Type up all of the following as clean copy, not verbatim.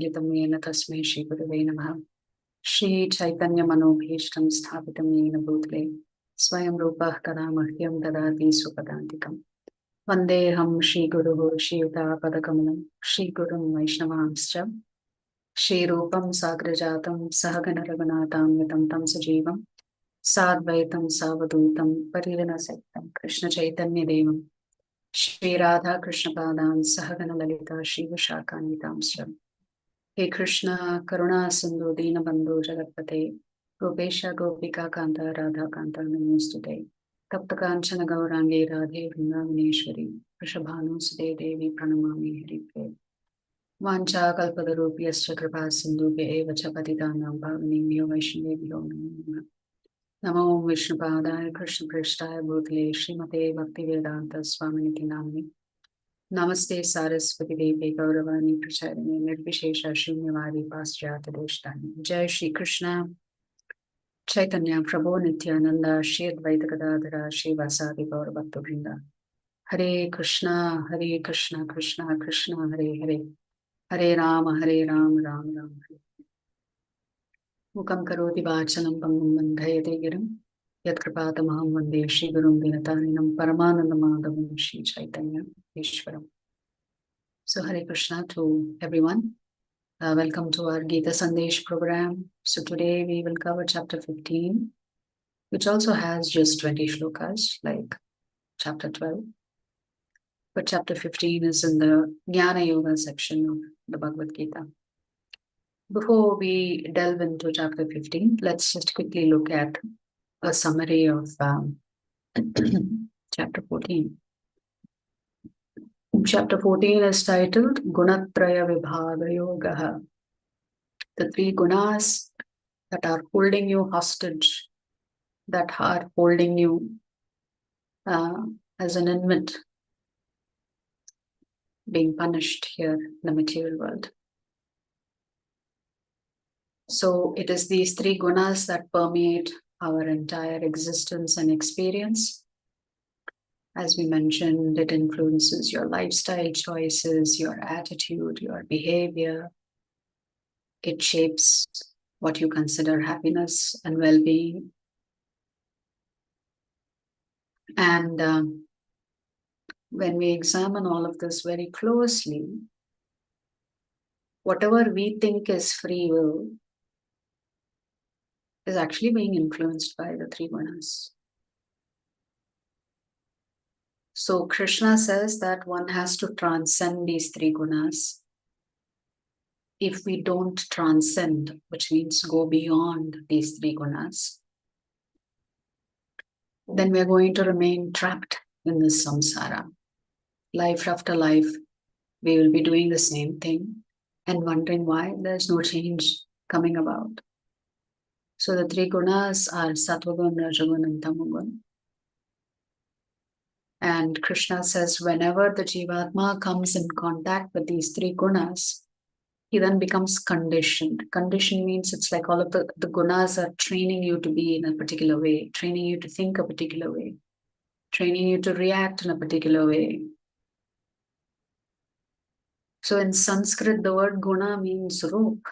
Smagilitam Yena Tasmai Shri Gurave Namaha. Shri Chaitanya Manobhishtam Sthapitam Yena Bhutale Swayam Rupah Kadamahyam Dadati Supadantikam. Vandeham Shri Guruhu Shri Yuta Padakamalam Shri Gurum Vaishnavamscha Shri Rupam Sagrajatam Sahagana Raghunatham Yatam Tam Sajivam Sadvaitam Savadutam Parirana Sektam Krishna Chaitanya Devam Shri Radha Krishna Padam Sahagana Lalita Shri Vishakanitamscha. He Krishna Karuna Sindhu Dina Bandhu Jagatpate Gopesha Gopika Kanta Radha Kanta Namostute Tapta Kanchana Gaurangi Radhe Vrindavaneshwari Vrishabhanu Sute Devi Pranamami Haripe Vancha Kalpadarupyascha Kripa Sindhu Eva Chapatitanam Bhavanimyo Vaishnavibhyo Namo Vishnupadaya Krishna Prishtaya Bhutale Srimate Bhaktivedanta Swaminiti Namni Namaste Saraswati Devi Gauravani Pracharini Nirvishesha Shunyavadi Paschyata Deshtani. Jai Shri Krishna Chaitanya Prabhu Nityananda Shri Advaita Gadadhara Shri Vasadi Gaur Bhakta Vrinda. Hare Krishna Krishna Krishna Hare Hare Hare Rama Rama Rama Hare. Mukam Karoti Vachalam Pangam Bandhayate Giram Yat Kripatamaham Vande Shri Gurum Dinatarinam Paramananda Madhavam Shri Chaitanya Ishwaram. So Hare Krishna to everyone. Welcome to our Gita Sandesh program. So today we will cover chapter 15, which also has just 20 shlokas like chapter 12. But chapter 15 is in the Jnana Yoga section of the Bhagavad Gita. Before we delve into chapter 15, let's just quickly look at a summary of chapter 14. Chapter 14 is titled Gunatraya Vibhaga Yogaha. The three gunas that are holding you hostage, that are holding you as an inmate, being punished here in the material world. So it is these three gunas that permeate our entire existence and experience. As we mentioned, it influences your lifestyle choices, your attitude, your behavior. It shapes what you consider happiness and well-being. And when we examine all of this very closely, whatever we think is free will is actually being influenced by the three gunas. So Krishna says that one has to transcend these three gunas. If we don't transcend, which means go beyond these three gunas, then we're going to remain trapped in this samsara. Life after life, we will be doing the same thing and wondering why there's no change coming about. So the three gunas are Sattvagun, Rajagun, and Tamagun. And Krishna says whenever the Jivatma comes in contact with these three gunas, he then becomes conditioned. Conditioned means it's like all of the gunas are training you to be in a particular way, training you to think a particular way, training you to react in a particular way. So in Sanskrit, the word guna means rope.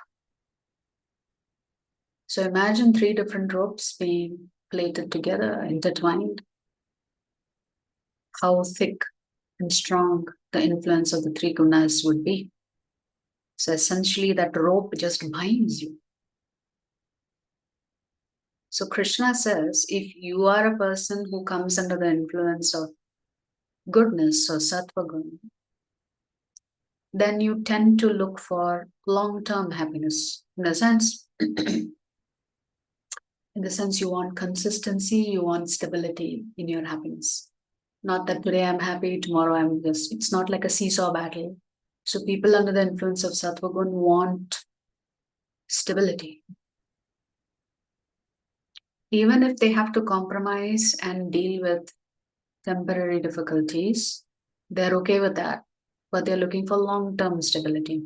So imagine three different ropes being plaited together, intertwined. How thick and strong the influence of the three gunas would be. So essentially that rope just binds you. So Krishna says, if you are a person who comes under the influence of goodness or sattva guna, then you tend to look for long-term happiness. In the sense you want consistency, you want stability in your happiness. Not that today I'm happy, tomorrow I'm just, it's not like a seesaw battle. So people under the influence of sattva guna want stability. Even if they have to compromise and deal with temporary difficulties, they're okay with that, but they're looking for long-term stability.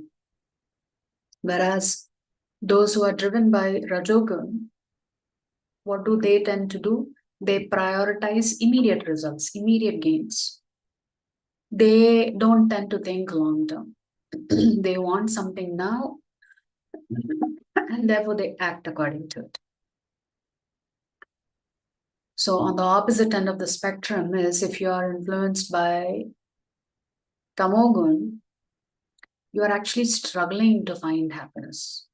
Whereas those who are driven by Rajogun, what do they tend to do? They prioritize immediate results, immediate gains. They don't tend to think long-term. They want something now and therefore they act according to it. So on the opposite end of the spectrum is if you are influenced by tamogun, you are actually struggling to find happiness.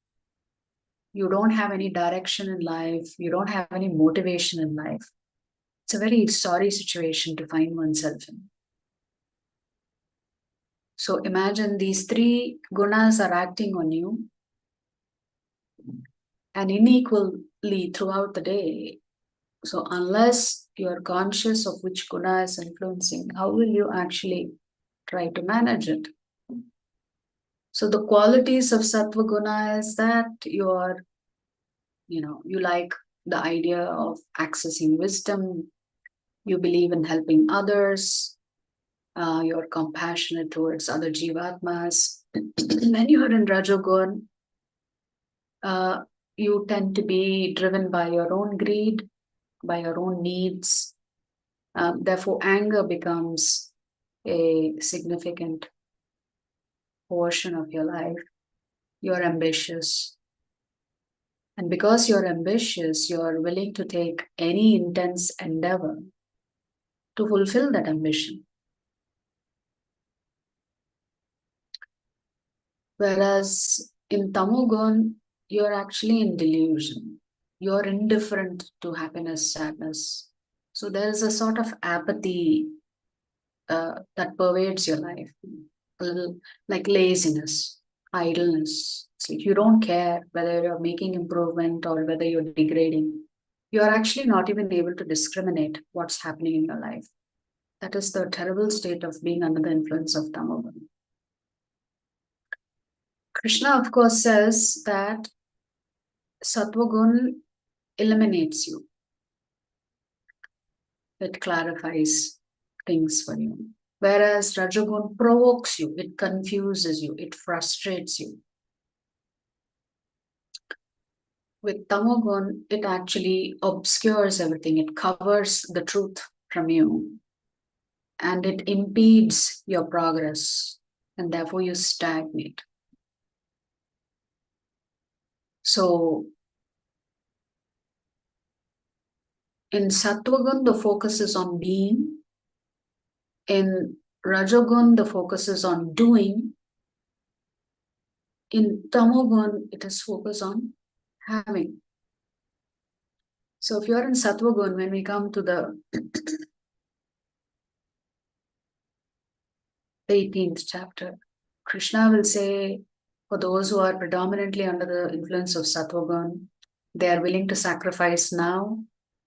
You don't have any direction in life. You don't have any motivation in life. It's a very sorry situation to find oneself in. So imagine these three gunas are acting on you and unequally throughout the day. So unless you are conscious of which guna is influencing, how will you actually try to manage it? So the qualities of sattva guna is that you are, you like the idea of accessing wisdom, you believe in helping others, you're compassionate towards other jivatmas. When you are in rajogun, you tend to be driven by your own greed, by your own needs. Therefore, anger becomes a significant portion of your life. You're ambitious. And because you're ambitious, you're willing to take any intense endeavor to fulfill that ambition. Whereas in tamogun, you're actually in delusion. You're indifferent to happiness, sadness. So there is a sort of apathy that pervades your life, a little like laziness, idleness. It's like you don't care whether you're making improvement or whether you're degrading. You're actually not even able to discriminate what's happening in your life. That is the terrible state of being under the influence of tamogun. Krishna, of course, says that sattvagun eliminates you. It clarifies things for you. Whereas rajagun provokes you, it confuses you, it frustrates you. With tamogun, it actually obscures everything, it covers the truth from you, and it impedes your progress, and therefore you stagnate. So, in sattvagun, the focus is on being. In rajagun, the focus is on doing. In tamogun, it is focused on having. So if you're in sattvagun, when we come to the 18th chapter, Krishna will say, for those who are predominantly under the influence of sattvagun, they are willing to sacrifice now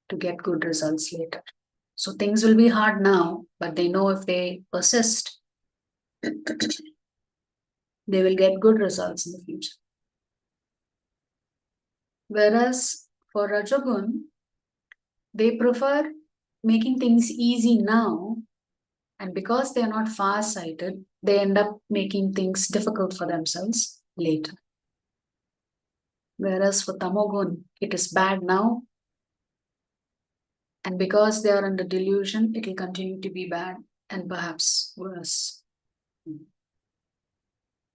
to get good results later. So things will be hard now, but they know if they persist, they will get good results in the future. Whereas for rajagun, they prefer making things easy now, and because they are not far-sighted, they end up making things difficult for themselves later. Whereas for tamogun, it is bad now, and because they are under delusion, it will continue to be bad and perhaps worse.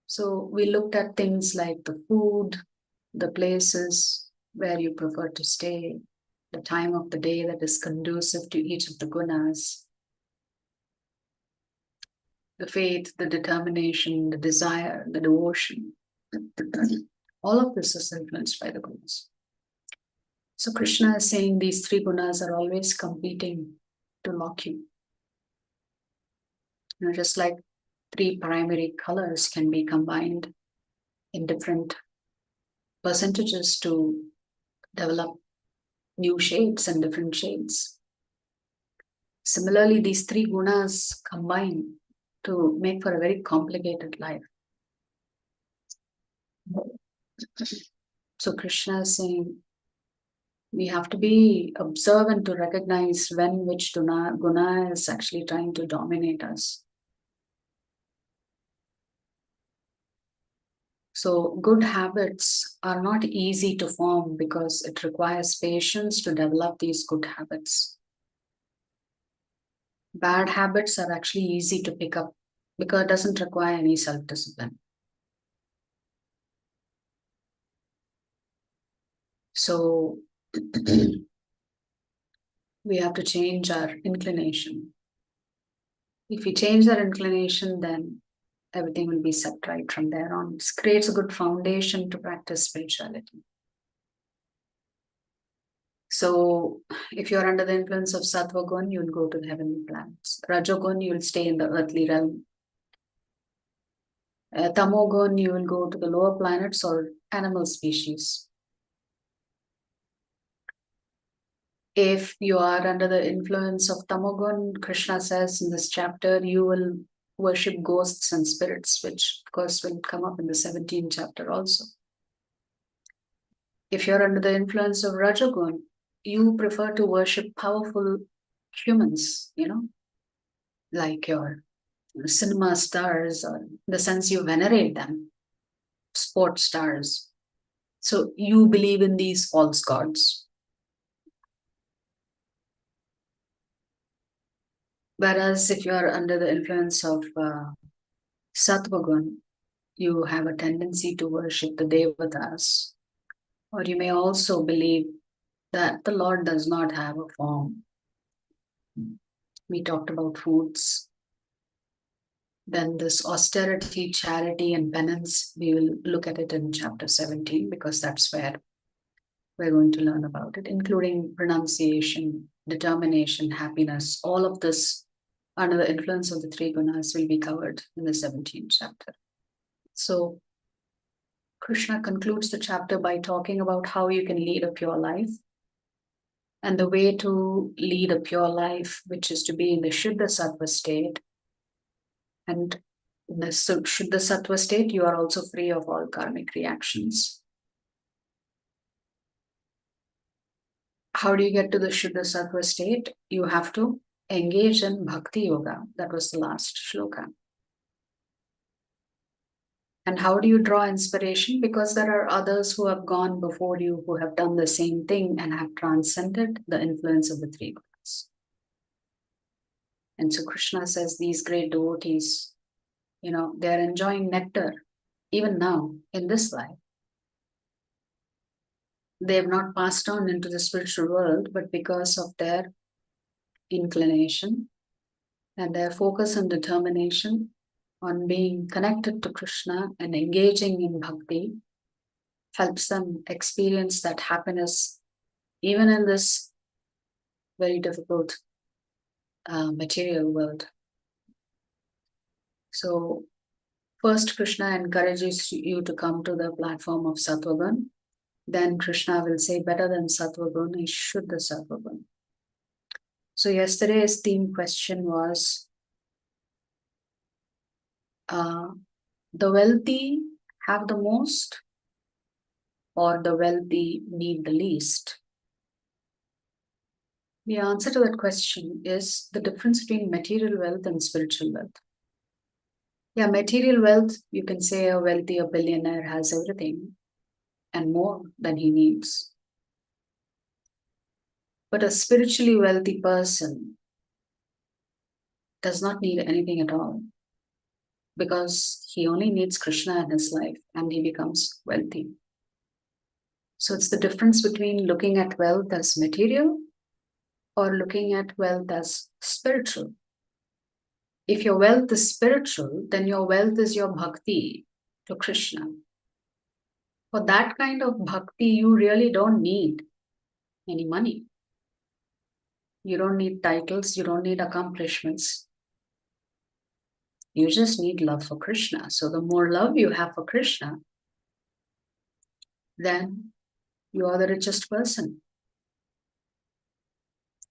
So we looked at things like the food, the places where you prefer to stay, the time of the day that is conducive to each of the gunas, the faith, the determination, the desire, the devotion. All of this is influenced by the gunas. So Krishna is saying these three gunas are always competing to lock you. Just like three primary colors can be combined in different percentages to develop new shades and different shades. Similarly, these three gunas combine to make for a very complicated life. So Krishna is saying we have to be observant to recognize when which guna is actually trying to dominate us. So good habits are not easy to form because it requires patience to develop these good habits. Bad habits are actually easy to pick up because it doesn't require any self-discipline. So we have to change our inclination. If we change our inclination, then everything will be set right from there on. It creates a good foundation to practice spirituality. So if you're under the influence of Sattva Gun, you'll go to the heavenly planets. Rajogun, you'll stay in the earthly realm. Tamogun, you will go to the lower planets or animal species. If you are under the influence of Tamogun, Krishna says in this chapter, you will worship ghosts and spirits, which of course will come up in the 17th chapter also. If you're under the influence of Rajagun, you prefer to worship powerful humans, like your cinema stars, or in the sense you venerate them, sports stars. So you believe in these false gods. Whereas if you are under the influence of Sattvagun, you have a tendency to worship the Devatas. Or you may also believe that the Lord does not have a form. We talked about foods. Then this austerity, charity, and penance, we will look at it in chapter 17, because that's where we're going to learn about it, including renunciation, determination, happiness. All of this under the influence of the three gunas will be covered in the 17th chapter. So Krishna concludes the chapter by talking about how you can lead a pure life. And the way to lead a pure life, which is to be in the Shuddha Sattva state. And in the Shuddha Sattva state, you are also free of all karmic reactions. How do you get to the Shuddha Sattva state? You have to engage in Bhakti Yoga. That was the last shloka. And how do you draw inspiration? Because there are others who have gone before you who have done the same thing and have transcended the influence of the three gunas. And so Krishna says these great devotees, they're enjoying nectar even now in this life. They have not passed on into the spiritual world, but because of their inclination and their focus and determination on being connected to Krishna and engaging in bhakti, helps them experience that happiness even in this very difficult material world. So first Krishna encourages you to come to the platform of Sattvagun. Then Krishna will say, better than Sattvagun is Shuddha Sattvagun. So yesterday's theme question was, the wealthy have the most, or the wealthy need the least? The answer to that question is the difference between material wealth and spiritual wealth. Yeah, material wealth, you can say a wealthy, a billionaire has everything and more than he needs. But a spiritually wealthy person does not need anything at all, because he only needs Krishna in his life and he becomes wealthy. So it's the difference between looking at wealth as material or looking at wealth as spiritual. If your wealth is spiritual, then your wealth is your bhakti to Krishna. For that kind of bhakti, you really don't need any money. You don't need titles, you don't need accomplishments. You just need love for Krishna. So the more love you have for Krishna, then you are the richest person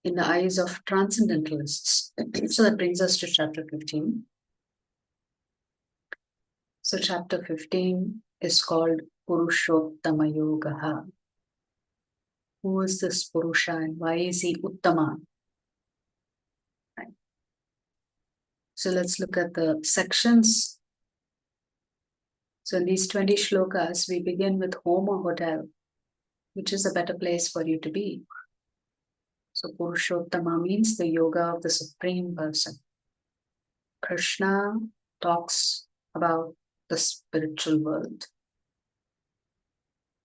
in the eyes of transcendentalists. So that brings us to chapter 15. So chapter 15 is called Purushottama Yoga. Who is this Purusha and why is he Uttama? Right. So let's look at the sections. So in these 20 shlokas, we begin with home or hotel, which is a better place for you to be. So Purushottama means the yoga of the Supreme Person. Krishna talks about the spiritual world.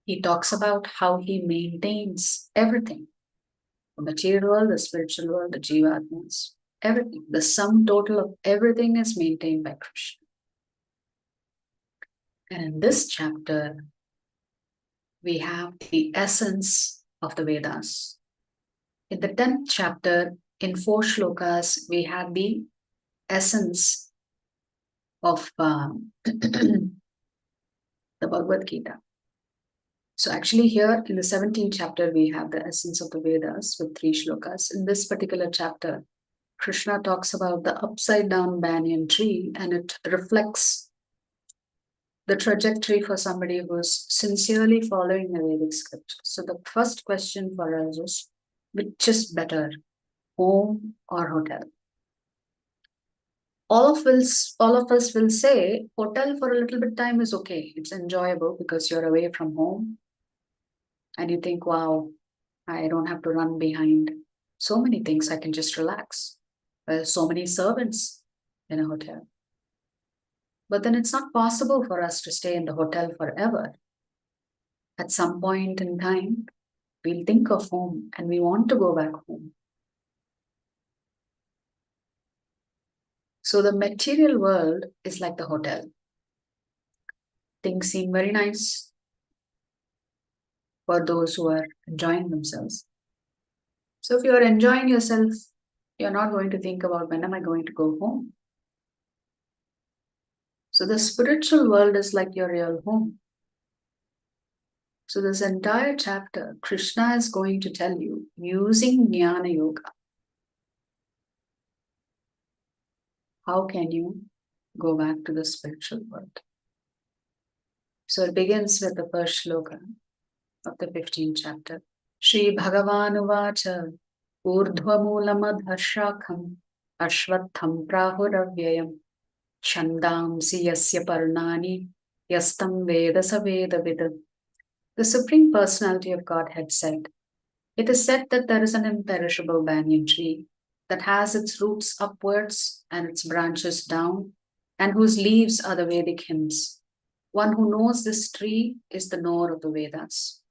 he talks about how he maintains everything. The material world, the spiritual world, the jivatmas, everything. The sum total of everything is maintained by Krishna. And in this chapter, we have the essence of the Vedas. In the 10th chapter, in 4 shlokas, we have the essence of the Bhagavad Gita. So actually here in the 17th chapter, we have the essence of the Vedas with 3 shlokas. In this particular chapter, Krishna talks about the upside down banyan tree, and it reflects the trajectory for somebody who's sincerely following the Vedic script. So the first question for us is, which is better, home or hotel? All of us will say hotel for a little bit time is okay. It's enjoyable because you're away from home and you think, wow, I don't have to run behind so many things. I can just relax. There's so many servants in a hotel. But then it's not possible for us to stay in the hotel forever. At some point in time, we'll think of home and we want to go back home. So the material world is like the hotel. Things seem very nice for those who are enjoying themselves. So if you are enjoying yourself, you're not going to think about when am I going to go home. So the spiritual world is like your real home. So this entire chapter, Krishna is going to tell you, using Jnana Yoga, how can you go back to the spiritual world? So it begins with the first shloka of the 15th chapter. Shri Bhagavan Uvacha Urdhvamulamad Ashvatham Prahuravyayam Chandamsi Yasya Parnani Yastam Vedasa Vedavid. The Supreme Personality of Godhead said, it is said that there is an imperishable banyan tree that has its roots upwards and its branches down, and whose leaves are the Vedic hymns. One who knows this tree is the knower of the Vedas.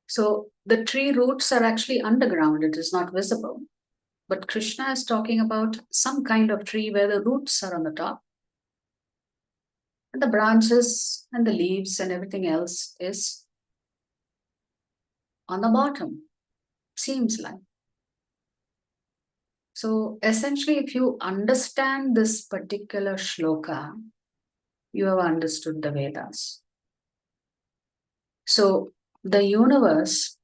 So the tree roots are actually underground, it is not visible. But Krishna is talking about some kind of tree where the roots are on the top, and the branches and the leaves and everything else is on the bottom, seems like. So essentially, if you understand this particular shloka, you have understood the Vedas. So the universe,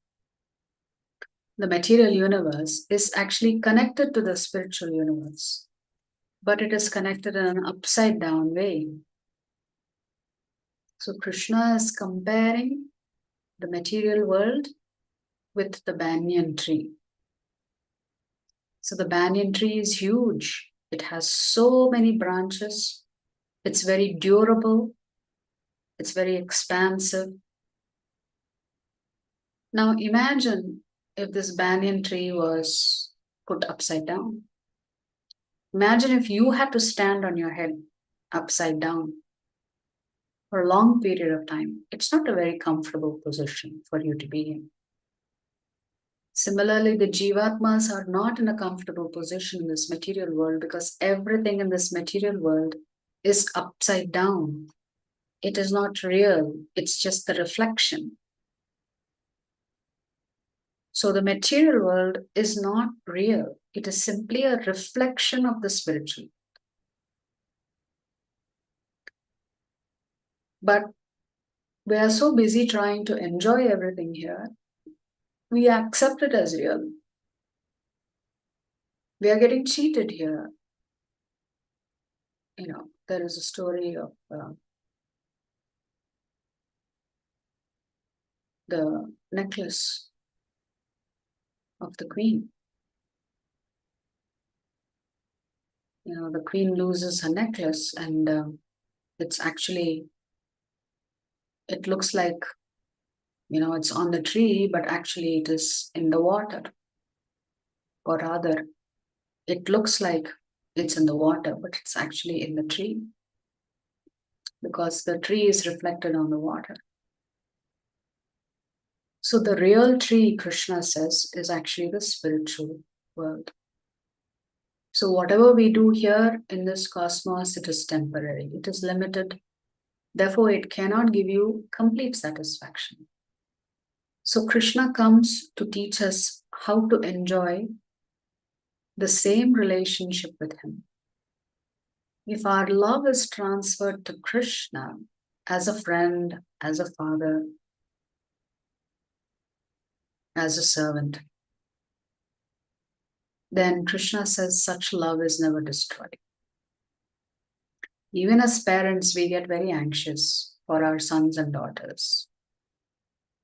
the material universe, is actually connected to the spiritual universe, but it is connected in an upside down way. So Krishna is comparing the material world with the banyan tree. So the banyan tree is huge. It has so many branches. It's very durable. It's very expansive. Now imagine if this banyan tree was put upside down. Imagine if you had to stand on your head upside down for a long period of time. It's not a very comfortable position for you to be in. Similarly, the jivatmas are not in a comfortable position in this material world because everything in this material world is upside down. It is not real. It's just the reflection. So the material world is not real. It is simply a reflection of the spiritual. But we are so busy trying to enjoy everything here, we accept it as real. We are getting cheated here. You know, there is a story of the necklace of the queen. You know, the queen loses her necklace and it's actually, it looks like, you know, it's on the tree, but actually it is in the water. Or rather, it looks like it's in the water, but it's actually in the tree. Because the tree is reflected on the water. So the real tree, Krishna says, is actually the spiritual world. So whatever we do here in this cosmos, it is temporary, it is limited. Therefore, it cannot give you complete satisfaction. So Krishna comes to teach us how to enjoy the same relationship with him. If our love is transferred to Krishna as a friend, as a father, as a servant, then Krishna says such love is never destroyed. Even as parents, we get very anxious for our sons and daughters.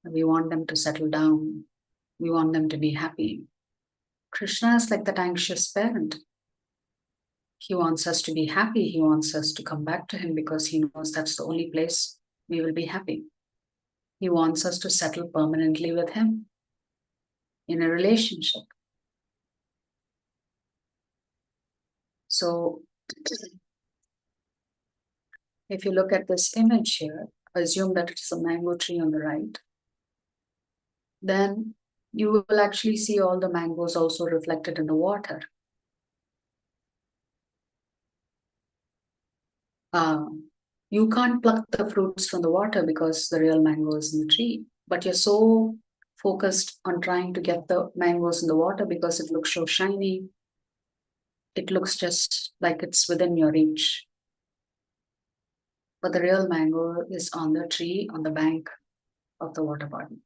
We want them to settle down. We want them to be happy. Krishna is like that anxious parent. He wants us to be happy. He wants us to come back to him because he knows that's the only place we will be happy. He wants us to settle permanently with him in a relationship. So, if you look at this image here, assume that it's a mango tree on the right, then you will actually see all the mangoes also reflected in the water. You can't pluck the fruits from the water because the real mango is in the tree. But you're so focused on trying to get the mangoes in the water because it looks so shiny. It looks just like it's within your reach. But the real mango is on the tree, on the bank of the water body.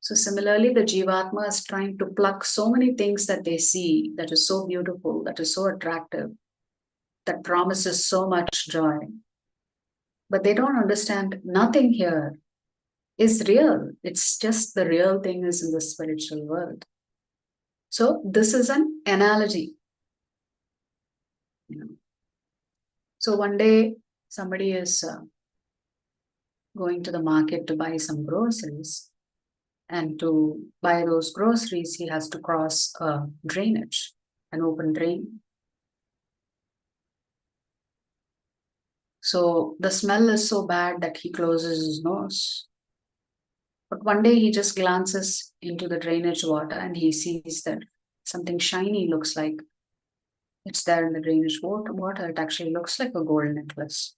So similarly, the Jivatma is trying to pluck so many things that they see that is so beautiful, that is so attractive, that promises so much joy. But they don't understand nothing here is real. It's just the real thing is in the spiritual world. So this is an analogy. So one day somebody is going to the market to buy some groceries. And to buy those groceries, he has to cross a drainage, an open drain. So the smell is so bad that he closes his nose. But one day he just glances into the drainage water and he sees that something shiny looks like it's there in the drainage water. It actually looks like a gold necklace.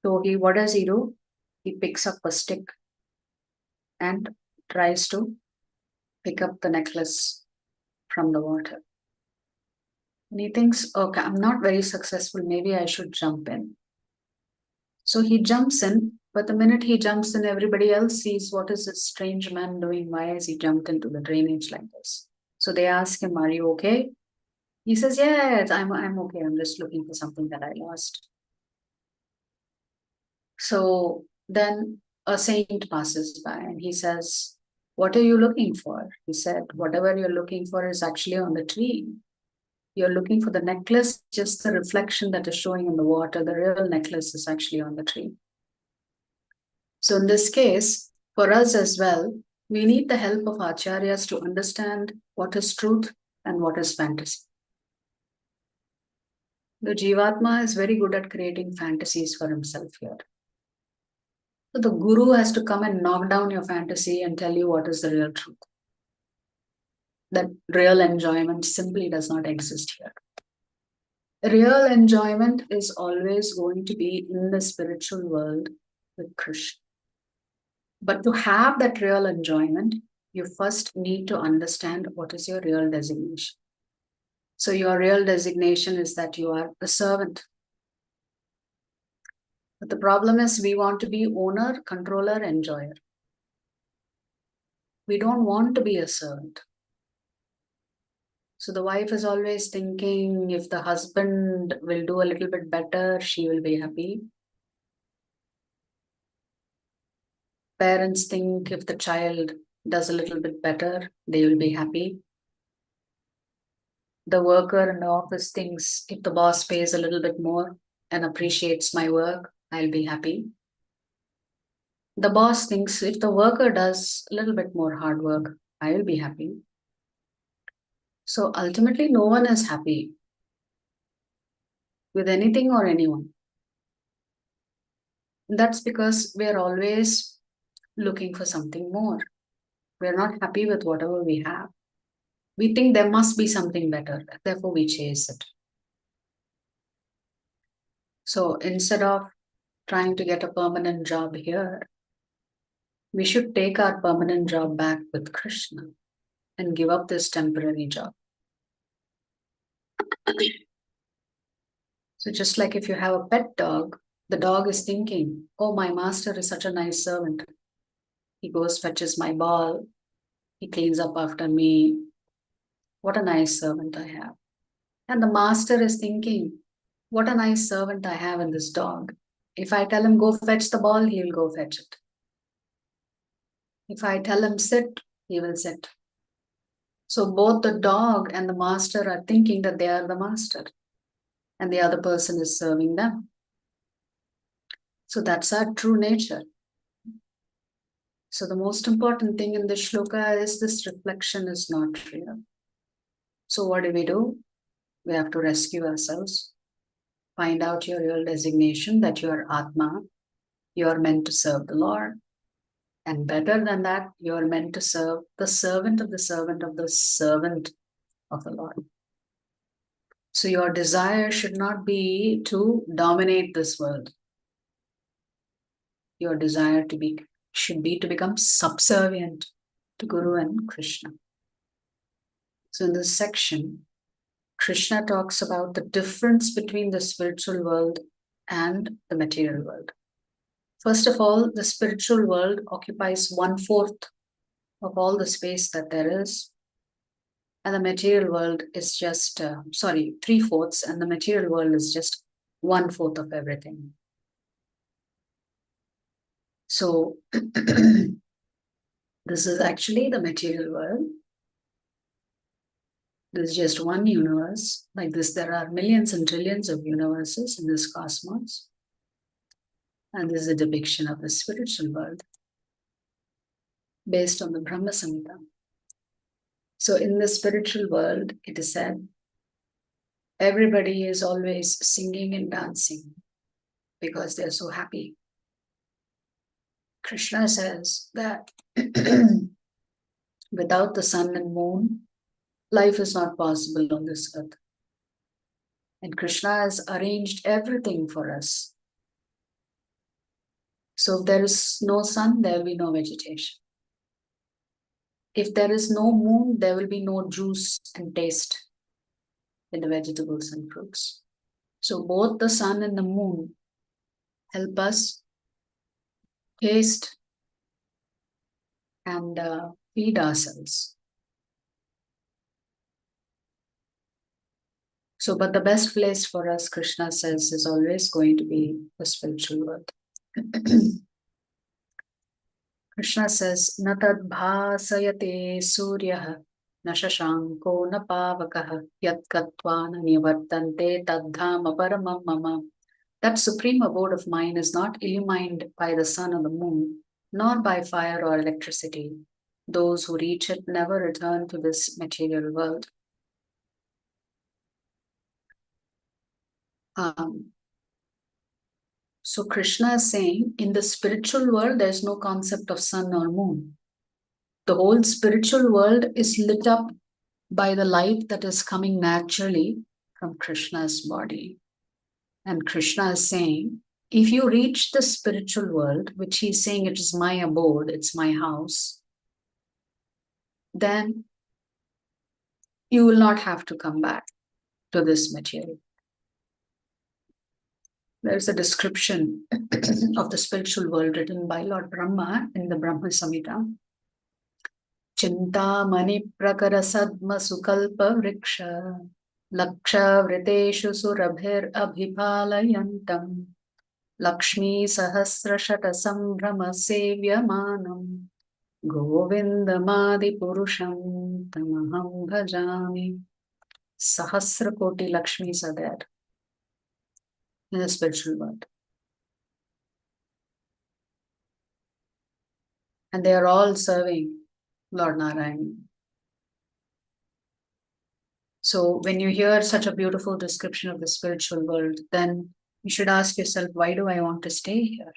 So what does he do? He picks up a stick and tries to pick up the necklace from the water. And he thinks, okay, I'm not very successful. Maybe I should jump in. So he jumps in, but the minute he jumps in, everybody else sees what is this strange man doing? Why has he jumped into the drainage like this? So they ask him, are you okay? He says, yes, I'm okay. I'm just looking for something that I lost. So then a saint passes by and he says, what are you looking for? He said, whatever you're looking for is actually on the tree. You're looking for the necklace, just the reflection that is showing in the water. The real necklace is actually on the tree. So in this case, for us as well, we need the help of acharyas to understand what is truth and what is fantasy. The Jivatma is very good at creating fantasies for himself here. So the guru has to come and knock down your fantasy and tell you what is the real truth. That real enjoyment simply does not exist here. Real enjoyment is always going to be in the spiritual world with Krishna. But to have that real enjoyment, you first need to understand what is your real designation. So your real designation is that you are a servant. But the problem is we want to be owner, controller, enjoyer. We don't want to be a servant. So the wife is always thinking if the husband will do a little bit better, she will be happy. Parents think if the child does a little bit better, they will be happy. The worker in the office thinks if the boss pays a little bit more and appreciates my work, I'll be happy. The boss thinks if the worker does a little bit more hard work, I will be happy. So ultimately, no one is happy with anything or anyone. That's because we are always looking for something more. We're not happy with whatever we have. We think there must be something better, therefore we chase it. So instead of trying to get a permanent job here, we should take our permanent job back with Krishna and give up this temporary job. So just like if you have a pet dog, the dog is thinking, oh, my master is such a nice servant. He goes, fetches my ball. He cleans up after me. What a nice servant I have. And the master is thinking, what a nice servant I have in this dog. If I tell him go fetch the ball, he will go fetch it. If I tell him sit, he will sit. So both the dog and the master are thinking that they are the master and the other person is serving them. So that's our true nature. So the most important thing in this shloka is this reflection is not real. So what do? We have to rescue ourselves. Find out your real designation, that you are Atma. You are meant to serve the Lord. And better than that, you are meant to serve the servant of the servant of the servant of the Lord. So your desire should not be to dominate this world. Your desire should be to become subservient to Guru and Krishna. So in this section, Krishna talks about the difference between the spiritual world and the material world. First of all, the spiritual world occupies 1/4 of all the space that there is. And the material world is just, 3/4, and the material world is just 1/4 of everything. So this is actually the material world. There's just one universe. Like this, there are millions and trillions of universes in this cosmos. And this is a depiction of the spiritual world based on the Brahma Samhita. So in the spiritual world, it is said, everybody is always singing and dancing because they're so happy. Krishna says that without the sun and moon, life is not possible on this earth. And Krishna has arranged everything for us. So if there is no sun, there will be no vegetation. If there is no moon, there will be no juice and taste in the vegetables and fruits. So both the sun and the moon help us taste and feed ourselves. So, but the best place for us, Krishna says, is always going to be the spiritual world. Krishna says, na tad bhasayate suryah na shashanko na pavakah yat katva na nivartante tadhama paramam mama. That supreme abode of mine is not illumined by the sun or the moon, nor by fire or electricity. Those who reach it never return to this material world. So Krishna is saying, in the spiritual world, there's no concept of sun or moon. The whole spiritual world is lit up by the light that is coming naturally from Krishna's body. And Krishna is saying, if you reach the spiritual world, which he's saying it is my abode, it's my house, then you will not have to come back to this material. There's a description of the spiritual world written by Lord Brahma in the Brahma Samhita. Chinta mani prakara sadma sukalpa vriksha laksha vriteshu surabhir abhipalayantam Lakshmi sahasra shata sambrama sevyamanam Govindamadi purusham tamaham bhajami. Sahasra koti Lakshmis are there in the spiritual world. And they are all serving Lord Narayan. So when you hear such a beautiful description of the spiritual world, then you should ask yourself, why do I want to stay here?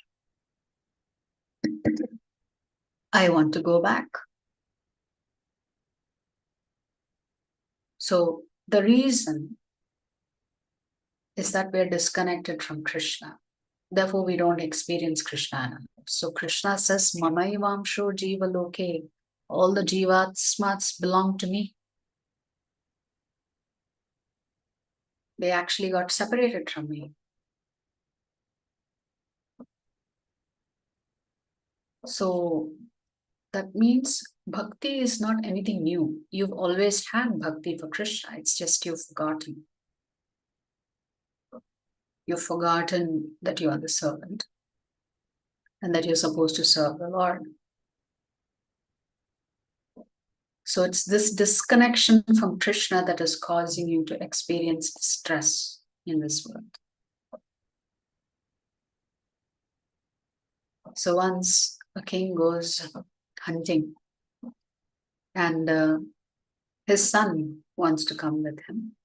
I want to go back. So the reason is that we're disconnected from Krishna. Therefore, we don't experience Krishna. So Krishna says, Mamaivamsho Jiva Loke. All the Jivatsmats belong to me. They actually got separated from me. So that means bhakti is not anything new. You've always had bhakti for Krishna. It's just you've forgotten. You've forgotten that you are the servant and that you're supposed to serve the Lord. So it's this disconnection from Krishna that is causing you to experience stress in this world. So once a king goes hunting and his son wants to come with him.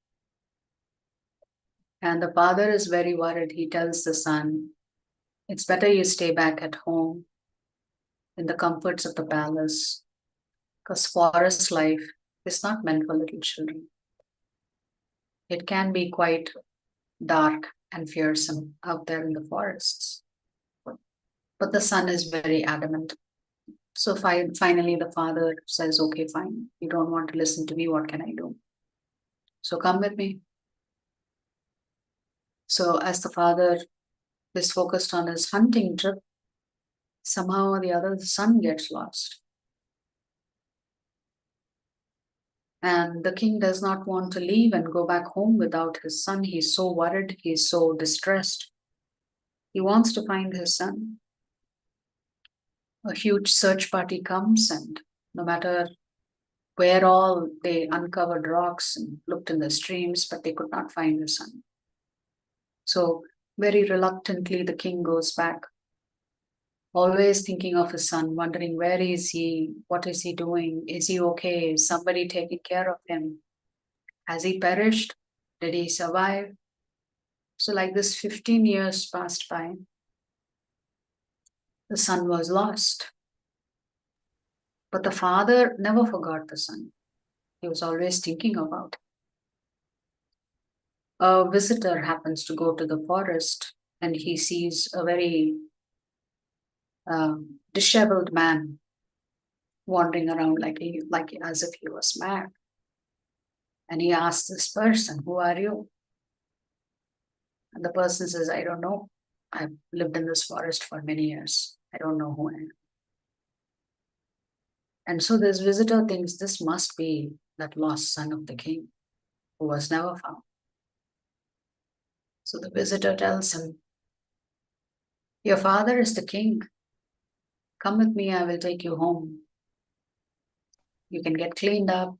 And the father is very worried. He tells the son, it's better you stay back at home in the comforts of the palace, because forest life is not meant for little children. It can be quite dark and fearsome out there in the forests. But the son is very adamant. So finally the father says, okay, fine. You don't want to listen to me. What can I do? So come with me. So as the father is focused on his hunting trip, somehow or the other, the son gets lost. And the king does not want to leave and go back home without his son. He's so worried. He's so distressed. He wants to find his son. A huge search party comes, and no matter where all, they uncovered rocks and looked in the streams, but they could not find the son. So very reluctantly, the king goes back, always thinking of his son, wondering where is he, what is he doing, is he okay, is somebody taking care of him, has he perished, did he survive? So like this, 15 years passed by. The son was lost. But the father never forgot the son. He was always thinking about it. A visitor happens to go to the forest and he sees a very disheveled man wandering around like as if he was mad. And he asks this person, who are you? And the person says, I don't know. I've lived in this forest for many years. I don't know who I am. And so this visitor thinks this must be that lost son of the king who was never found. So the visitor tells him, your father is the king. Come with me, I will take you home. You can get cleaned up.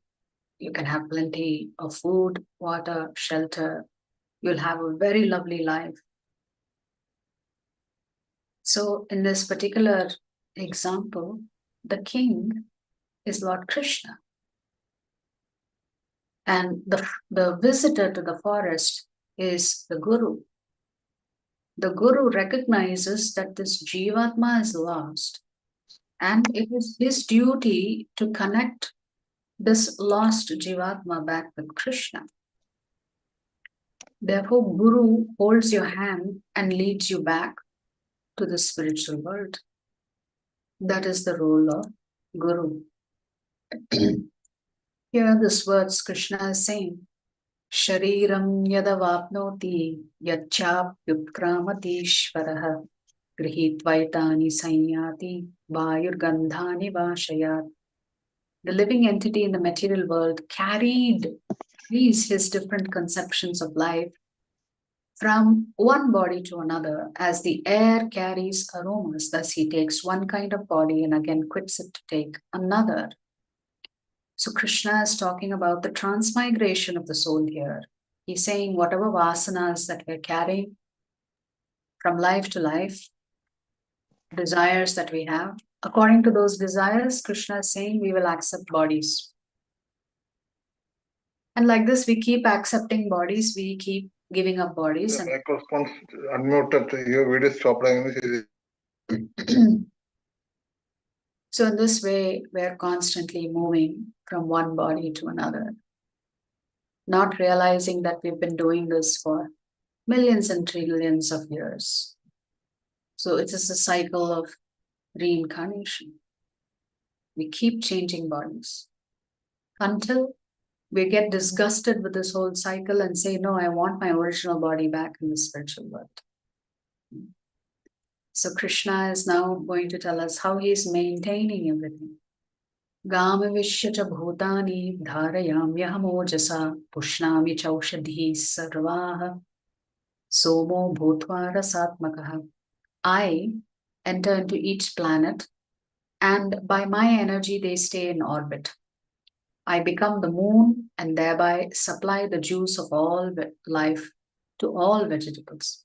You can have plenty of food, water, shelter. You'll have a very lovely life. So in this particular example, the king is Lord Krishna. And the visitor to the forest is the guru. The guru recognizes that this Jivatma is lost, and it is his duty to connect this lost Jivatma back with Krishna. Therefore, Guru holds your hand and leads you back to the spiritual world. That is the role of Guru. Here this words Krishna is saying, Shariram yadavapnoti yachapyutkramati shvaraha grihitvaitani sanyati vayurgandhani vashayat. The living entity in the material world carried his different conceptions of life from one body to another, as the air carries aromas. Thus he takes one kind of body and again quits it to take another. So Krishna is talking about the transmigration of the soul here. He's saying whatever vasanas that we're carrying from life to life, desires that we have, according to those desires, Krishna is saying we will accept bodies. And like this, we keep accepting bodies, we keep giving up bodies. The microphone unmuted, your video stopped. So in this way, we're constantly moving from one body to another, not realizing that we've been doing this for millions and trillions of years. So it is a cycle of reincarnation. We keep changing bodies until we get disgusted with this whole cycle and say, no, I want my original body back in the spiritual world. So Krishna is now going to tell us how he is maintaining everything. Gamavishya cha bhutani dharayamyaham pushnami chaushadhi sarvaha somo bhutva rasatmakaha. I enter into each planet, and by my energy they stay in orbit. I become the moon and thereby supply the juice of all life to all vegetables.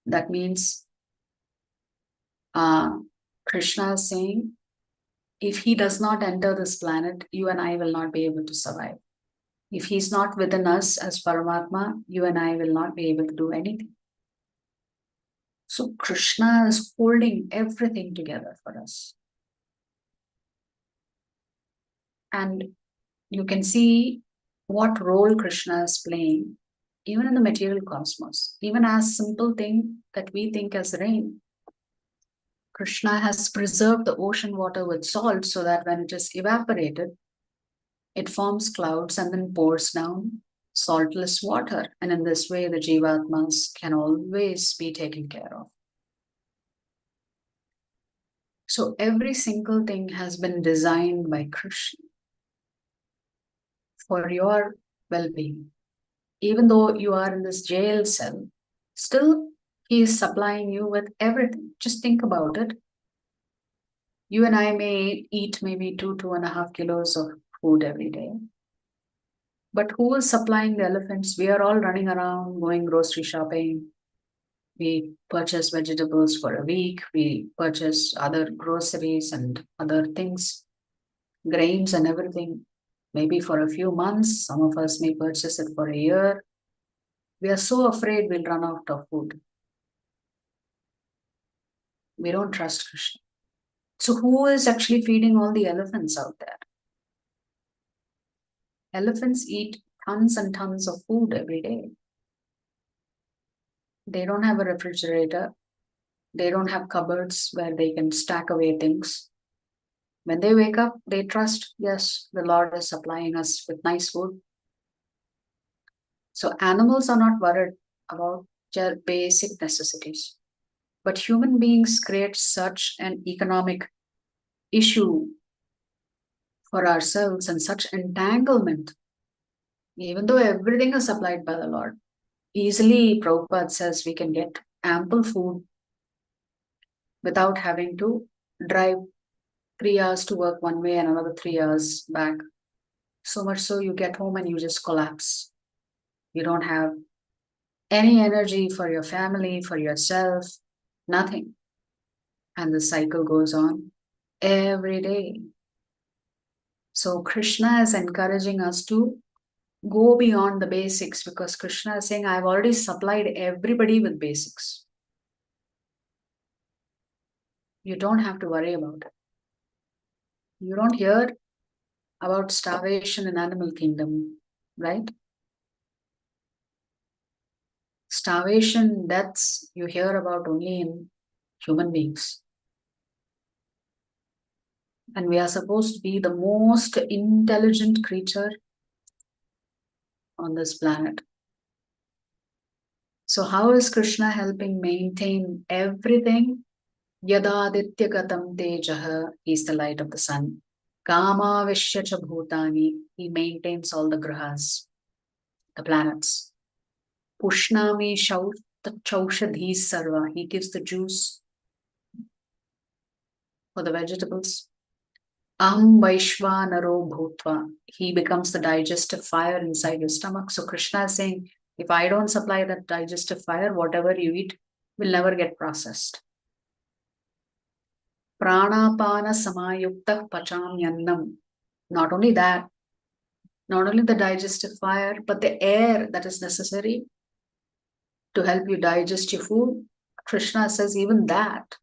That means Krishna is saying, if he does not enter this planet, you and I will not be able to survive. If he's not within us as Paramatma, you and I will not be able to do anything. So Krishna is holding everything together for us. And you can see what role Krishna is playing, even in the material cosmos, even as simple thing that we think as rain. Krishna has preserved the ocean water with salt so that when it is evaporated, it forms clouds and then pours down saltless water. And in this way, the Jivatmas can always be taken care of. So every single thing has been designed by Krishna for your well-being. Even though you are in this jail cell, still he is supplying you with everything. Just think about it. You and I may eat maybe 2.5 kilos of food every day. But who is supplying the elephants? We are all running around, going grocery shopping. We purchase vegetables for a week. We purchase other groceries and other things, grains and everything. Maybe for a few months. Some of us may purchase it for a year. We are so afraid we'll run out of food. We don't trust Krishna. So who is actually feeding all the elephants out there? Elephants eat tons and tons of food every day. They don't have a refrigerator. They don't have cupboards where they can stack away things. When they wake up, they trust, yes, the Lord is supplying us with nice food. So animals are not worried about their basic necessities. But human beings create such an economic issue for ourselves and such entanglement, even though everything is supplied by the Lord. Easily, Prabhupada says we can get ample food without having to drive 3 hours to work one way and another 3 hours back. So much so you get home and you just collapse. You don't have any energy for your family, for yourself, nothing. And the cycle goes on every day. So Krishna is encouraging us to go beyond the basics, because Krishna is saying, I've already supplied everybody with basics. You don't have to worry about it. You don't hear about starvation in animal kingdom, right? Starvation, deaths, you hear about only in human beings. And we are supposed to be the most intelligent creature on this planet. So how is Krishna helping maintain everything? Yadaditya gatam tejaha, he is the light of the sun. Kama vishya cha bhutani, he maintains all the grahas, the planets. Pushnami chaushadhi sarva, he gives the juice for the vegetables. Aham vaishvanaro bhutva, he becomes the digestive fire inside your stomach. So Krishna is saying, if I don't supply that digestive fire, whatever you eat will never get processed. Pranapana samayukta pachamyannam. Not only that, not only the digestive fire, but the air that is necessary to help you digest your food. Krishna says even that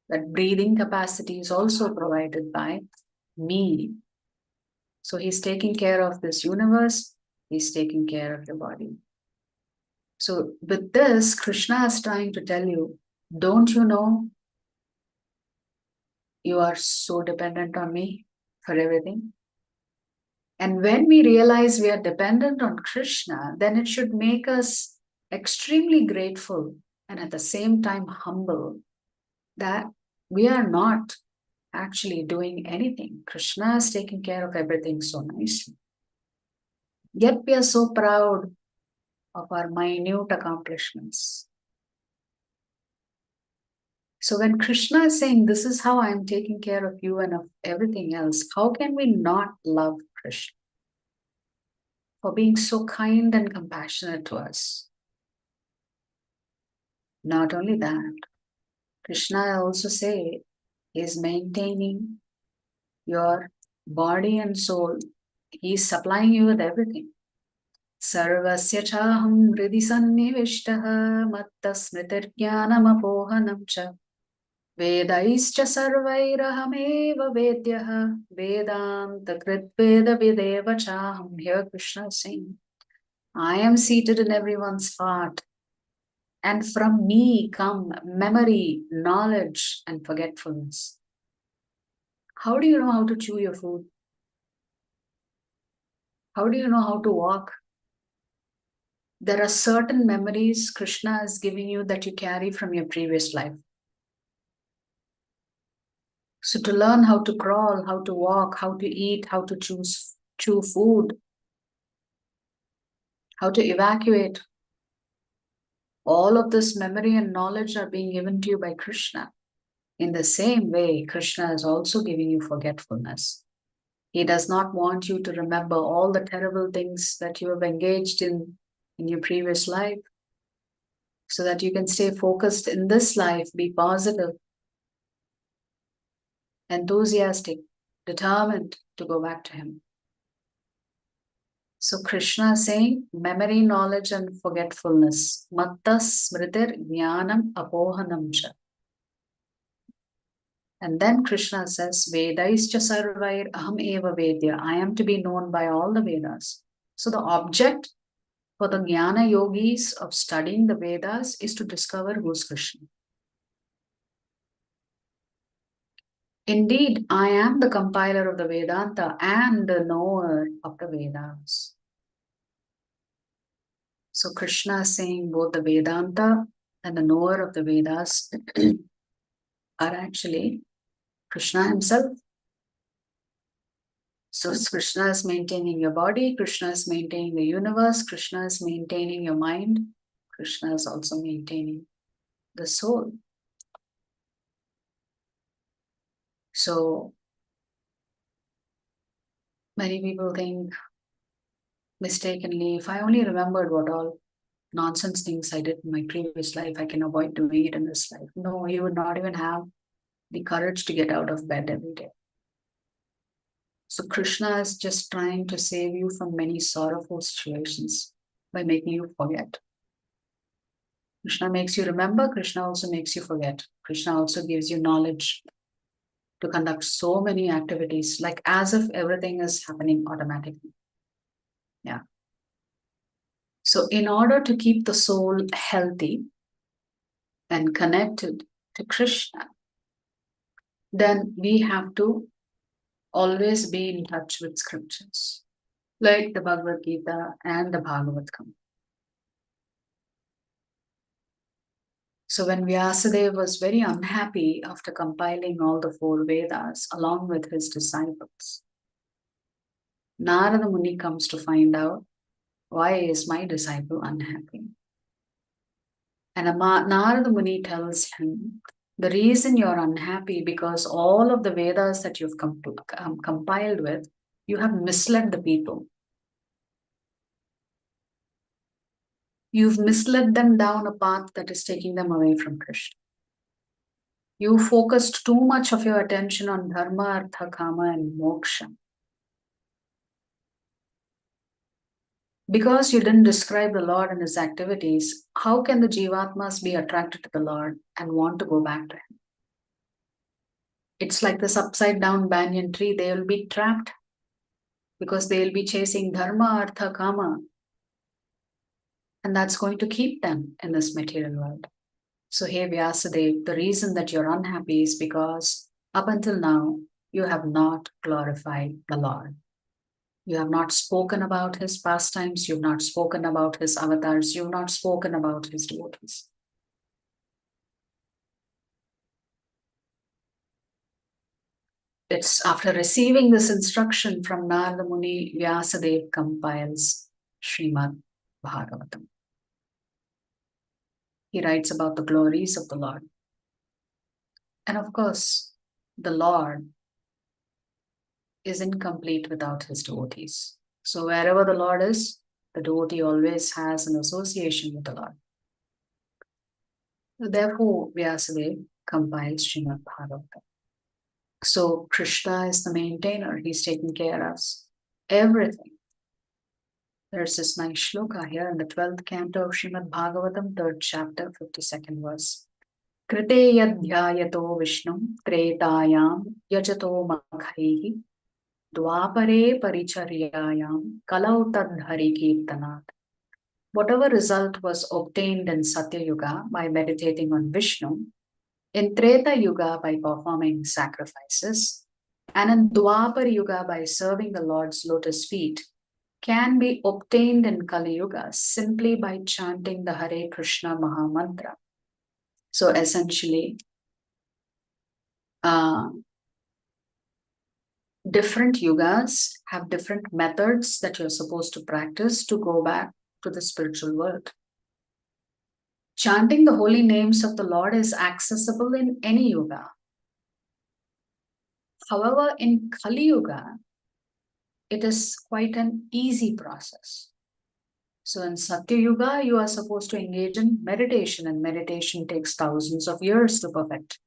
That breathing capacity is also provided by me. So he's taking care of this universe. He's taking care of your body. So with this, Krishna is trying to tell you, don't you know you are so dependent on me for everything? And when we realize we are dependent on Krishna, then it should make us extremely grateful and at the same time humble that we are not actually doing anything. Krishna is taking care of everything so nicely. Yet we are so proud of our minute accomplishments. So when Krishna is saying, this is how I am taking care of you and of everything else, how can we not love Krishna for being so kind and compassionate to us? Not only that, Krishna also say is maintaining your body and soul. He is supplying you with everything. Sarvasya chaham hridi sannivishtaha matta smritirjnanam apohanam cha vedaischa sarvairahameva vedyaha vedanta kritveda videva chaham. Here Krishna is saying, I am seated in everyone's heart, and from me come memory, knowledge, and forgetfulness. How do you know how to chew your food? How do you know how to walk? There are certain memories Krishna is giving you that you carry from your previous life. So to learn how to crawl, how to walk, how to eat, how to chew food, how to evacuate, all of this memory and knowledge are being given to you by Krishna. In the same way, Krishna is also giving you forgetfulness. He does not want you to remember all the terrible things that you have engaged in your previous life, so that you can stay focused in this life, be positive, enthusiastic, determined to go back to him. So Krishna is saying memory, knowledge, and forgetfulness. Matta smritir jnanam apohanam cha. And then Krishna says, Vedaischa sarvair aham eva vedya. I am to be known by all the Vedas. So the object for the Jnana yogis of studying the Vedas is to discover who's Krishna. Indeed, I am the compiler of the Vedanta and the knower of the Vedas. So Krishna is saying both the Vedanta and the knower of the Vedas are actually Krishna himself. So Krishna is maintaining your body, Krishna is maintaining the universe, Krishna is maintaining your mind, Krishna is also maintaining the soul. So many people think mistakenly, if I only remembered what all nonsense things I did in my previous life, I can avoid doing it in this life. No, you would not even have the courage to get out of bed every day. So Krishna is just trying to save you from many sorrowful situations by making you forget. Krishna makes you remember, Krishna also makes you forget. Krishna also gives you knowledge to conduct so many activities, like as if everything is happening automatically. Yeah. So in order to keep the soul healthy and connected to Krishna, then we have to always be in touch with scriptures, like the Bhagavad Gita and the Bhagavatam. So when Vyasadeva was very unhappy after compiling all the 4 Vedas along with his disciples, Narada Muni comes to find out, why is my disciple unhappy? And Narada Muni tells him, the reason you're unhappy because all of the Vedas that you've compiled with, you have misled the people. You've misled them down a path that is taking them away from Krishna. You focused too much of your attention on dharma, artha, kama, and moksha. Because you didn't describe the Lord and his activities, how can the Jivatmas be attracted to the Lord and want to go back to him? It's like this upside down banyan tree. They will be trapped because they will be chasing dharma, artha, kama. And that's going to keep them in this material world. So, hey Vyasadeva, the reason that you're unhappy is because up until now, you have not glorified the Lord. You have not spoken about his pastimes. You've not spoken about his avatars. You've not spoken about his devotees. It's after receiving this instruction from Narada Muni, Vyasadeva compiles Srimad Bhagavatam. He writes about the glories of the Lord. And of course, the Lord is incomplete without his devotees. So wherever the Lord is, the devotee always has an association with the Lord. Therefore, Vyasadeva compiles Srimad Bhagavatam. So Krishna is the maintainer. He's taking care of everything. There's this nice shloka here in the 12th canto of Srimad Bhagavatam, 3rd chapter, 52nd verse. Krite yadhyayato Vishnum tretayam yajato makhaihi dwapare paricharyayam kalau tadhari kirtanat. Whatever result was obtained in Satya Yuga by meditating on Vishnu, in Treta Yuga by performing sacrifices, and in Dwapar Yuga by serving the Lord's lotus feet, can be obtained in Kali Yuga simply by chanting the Hare Krishna Mahamantra. So essentially, different yugas have different methods that you're supposed to practice to go back to the spiritual world. Chanting the holy names of the Lord is accessible in any yuga. However, in Kali Yuga, it is quite an easy process. So in Satya Yuga, you are supposed to engage in meditation, and meditation takes thousands of years to perfect.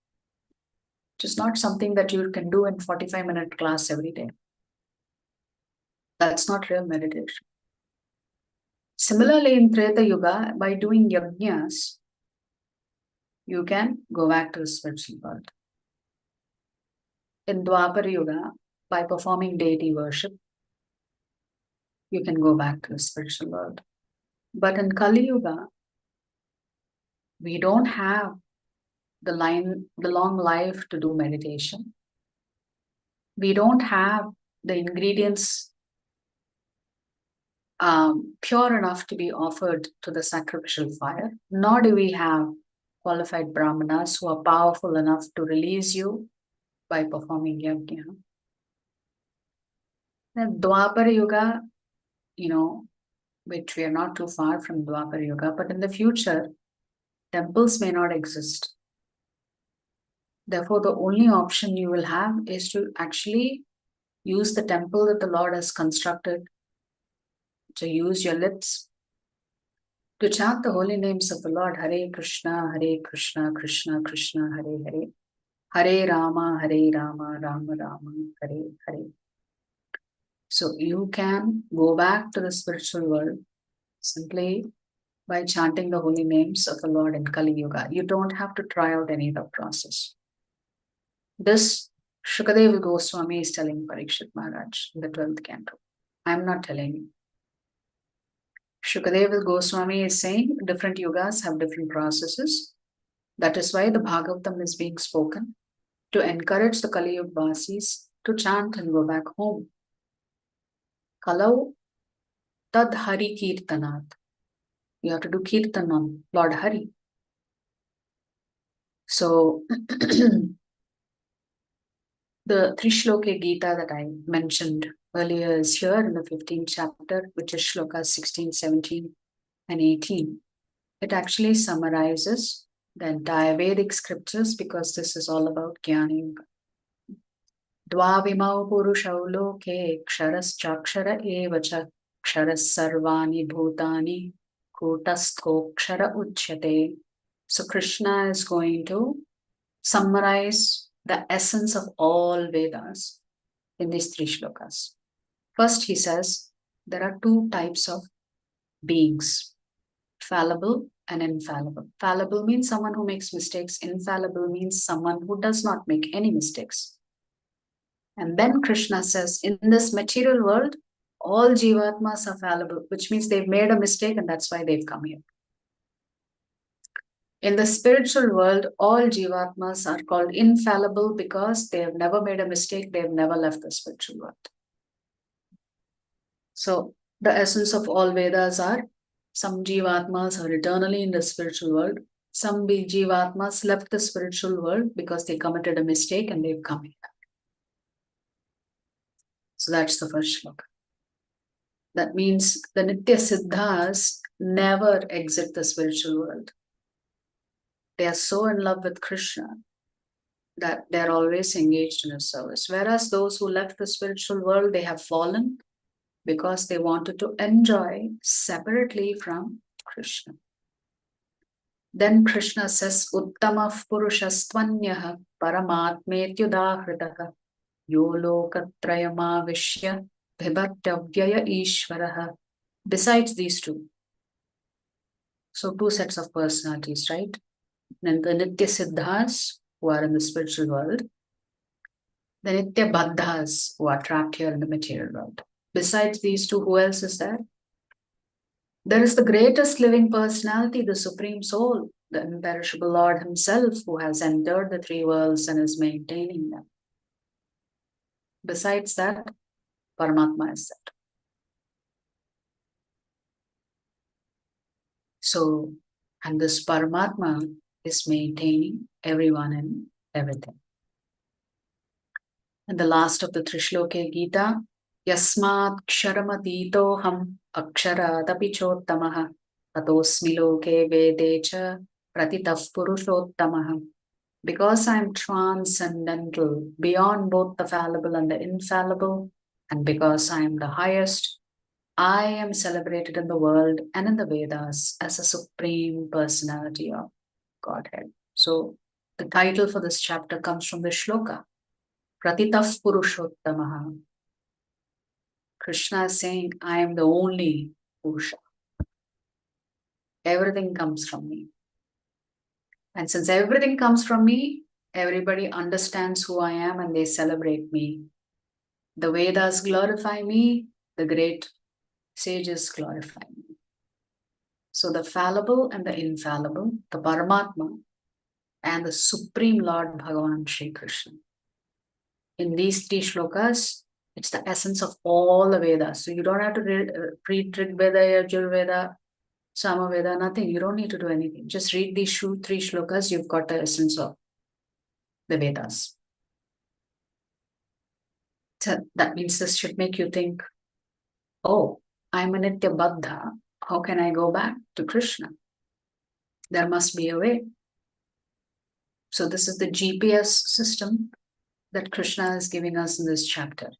It is not something that you can do in 45-minute class every day. That's not real meditation. Similarly, in Treta Yuga, by doing yajnas, you can go back to the spiritual world. In Dwapar Yuga, by performing deity worship, you can go back to the spiritual world. But in Kali Yuga, we don't have the long life to do meditation. We don't have the ingredients pure enough to be offered to the sacrificial fire, nor do we have qualified brahmanas who are powerful enough to release you by performing yajna. Then Dwapar Yuga, which we are not too far from Dwapar Yuga, but in the future, temples may not exist. Therefore, the only option you will have is to actually use the temple that the Lord has constructed, to use your lips to chant the holy names of the Lord, Hare Krishna, Krishna Krishna, Hare Hare, Hare Rama, Rama Rama, Hare Hare. So you can go back to the spiritual world simply by chanting the holy names of the Lord in Kali Yuga. You don't have to try out any other process. This Shukadeva Goswami is telling Parikshit Maharaj in the 12th canto. I'm not telling you. Shukadeva Goswami is saying different yugas have different processes. That is why the Bhagavatam is being spoken to encourage the Kali Yuga Vasis to chant and go back home. Kalau tad Hari Kirtanat. You have to do Kirtan on Lord Hari. So the Trishloka Gita that I mentioned earlier is here in the 15th chapter, which is Shlokas 16, 17, and 18. It actually summarizes the entire Vedic scriptures because this is all about Jnana Yoga. Dvavimau purushau loke ksharas chakshara evacha ksharas sarvani bhutani kutastho kshara uchyate. So Krishna is going to summarize the essence of all Vedas in these 3 shlokas. First, he says there are 2 types of beings: fallible and infallible. Fallible means someone who makes mistakes. Infallible means someone who does not make any mistakes. And then Krishna says, in this material world, all Jivatmas are fallible, which means they've made a mistake and that's why they've come here. In the spiritual world, all Jivatmas are called infallible because they have never made a mistake, they have never left the spiritual world. So the essence of all Vedas are, some Jivatmas are eternally in the spiritual world. Some Jivatmas left the spiritual world because they committed a mistake and they've come here. So that's the first shloka. That means the Nitya Siddhas never exit the spiritual world. They are so in love with Krishna that they're always engaged in his service. Whereas those who left the spiritual world, they have fallen because they wanted to enjoy separately from Krishna. Then Krishna says, Uttamah Purushastvanyah Paramatmetyudahritaha Yo Lokatrayamavishya Bhibattavyaya Ishvaraha. Besides these two. So two sets of personalities, right? And the Nitya Siddhas, who are in the spiritual world, the Nitya Baddhas, who are trapped here in the material world. Besides these two, who else is there? There is the greatest living personality, the Supreme Soul, the imperishable Lord himself, who has entered the three worlds and is maintaining them. Besides that, Paramatma is that. So, and this Paramatma is maintaining everyone and everything. And the last of the Trishloke Gita, Yasmat Ksharamati Akshara Chottamaha Atosmi Loke Vedecha Pratitaf Purushottamaha. Because I am transcendental, beyond both the fallible and the infallible, and because I am the highest, I am celebrated in the world and in the Vedas as a supreme personality of Godhead. So the title for this chapter comes from the shloka, Pratitaf Purushottamaha. Krishna is saying, I am the only Purusha. Everything comes from me. And since everything comes from me, everybody understands who I am and they celebrate me. The Vedas glorify me, the great sages glorify me. So the fallible and the infallible, the Paramatma and the Supreme Lord Bhagavan Sri Krishna. In these three shlokas, it's the essence of all the Vedas. So you don't have to read Rig Veda, Yajur Veda, Sama Veda, nothing. You don't need to do anything. Just read these three shlokas, you've got the essence of the Vedas. So that means this should make you think, oh, I'm a Nitya Baddha. How can I go back to Krishna? There must be a way. So this is the GPS system that Krishna is giving us in this chapter.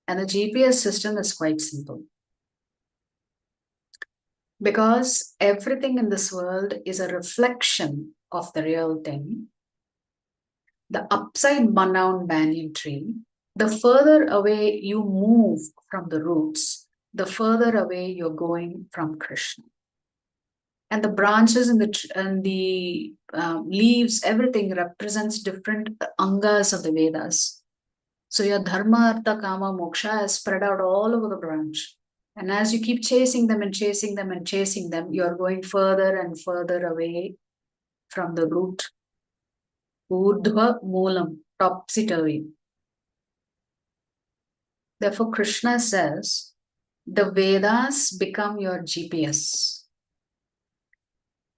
And the GPS system is quite simple. Because everything in this world is a reflection of the real thing. The upside down banyan tree, the further away you move from the roots, the further away you're going from Krishna. And the branches and the leaves, everything represents different angas of the Vedas. So your dharma, artha, kama, moksha is spread out all over the branch. And as you keep chasing them and chasing them and chasing them, you're going further and further away from the root. Urdhva moolam, topsy-turvy. Therefore, Krishna says, the Vedas become your GPS.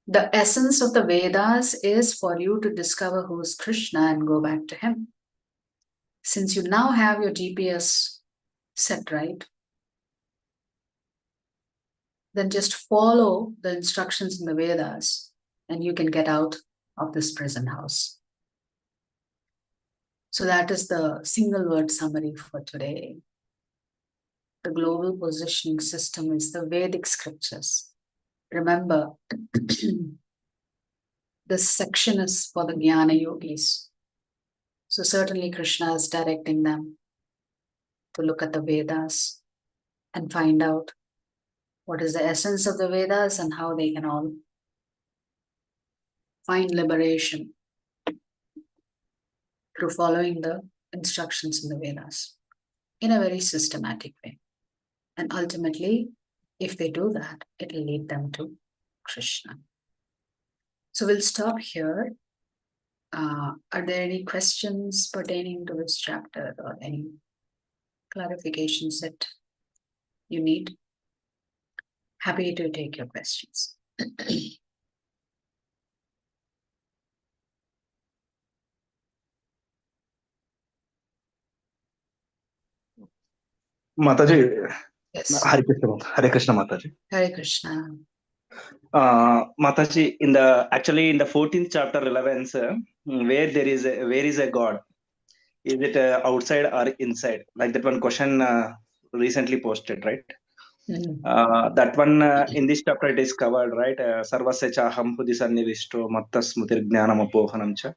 The essence of the Vedas is for you to discover who is Krishna and go back to him. Since you now have your GPS set right, then just follow the instructions in the Vedas and you can get out of this prison house. So that is the single word summary for today. The global positioning system is the Vedic scriptures. Remember, this section is for the Jnana Yogis. So certainly Krishna is directing them to look at the Vedas and find out what is the essence of the Vedas and how they can all find liberation through following the instructions in the Vedas in a very systematic way. And ultimately, if they do that, it will lead them to Krishna. So we'll stop here. Are there any questions pertaining to this chapter or any clarifications that you need? Happy to take your questions. Mataji, Yes. Hare Krishna Mataji. Hare Krishna. Mataji, in the 14th chapter relevance, where is a God? Is it outside or inside? Like that one question recently posted, right? That one in this chapter it is covered, right? Sarvasya chaham hudisannivishto mattas smutir jnanam apohanam cha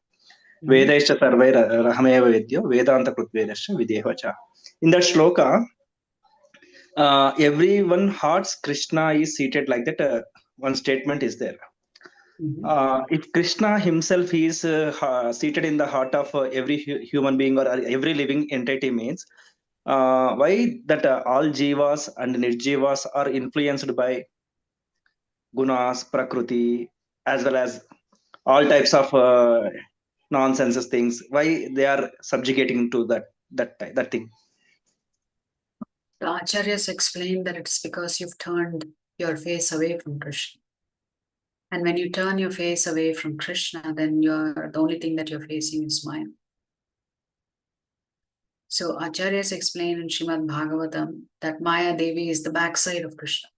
vedaischa sarvai rahameva vedyo vedanta krutvedascha videvacha. In that shloka, everyone hearts Krishna is seated like that. One statement is there. If Krishna himself is seated in the heart of every human being or every living entity, means why that all jivas and nirjivas are influenced by gunas, prakriti, as well as all types of nonsense things? Why they are subjugating to that thing? The Acharyas explained that it's because you've turned your face away from Krishna. And when you turn your face away from Krishna, then the only thing that you're facing is Maya. So Acharyas explained in Srimad Bhagavatam that Maya Devi is the backside of Krishna.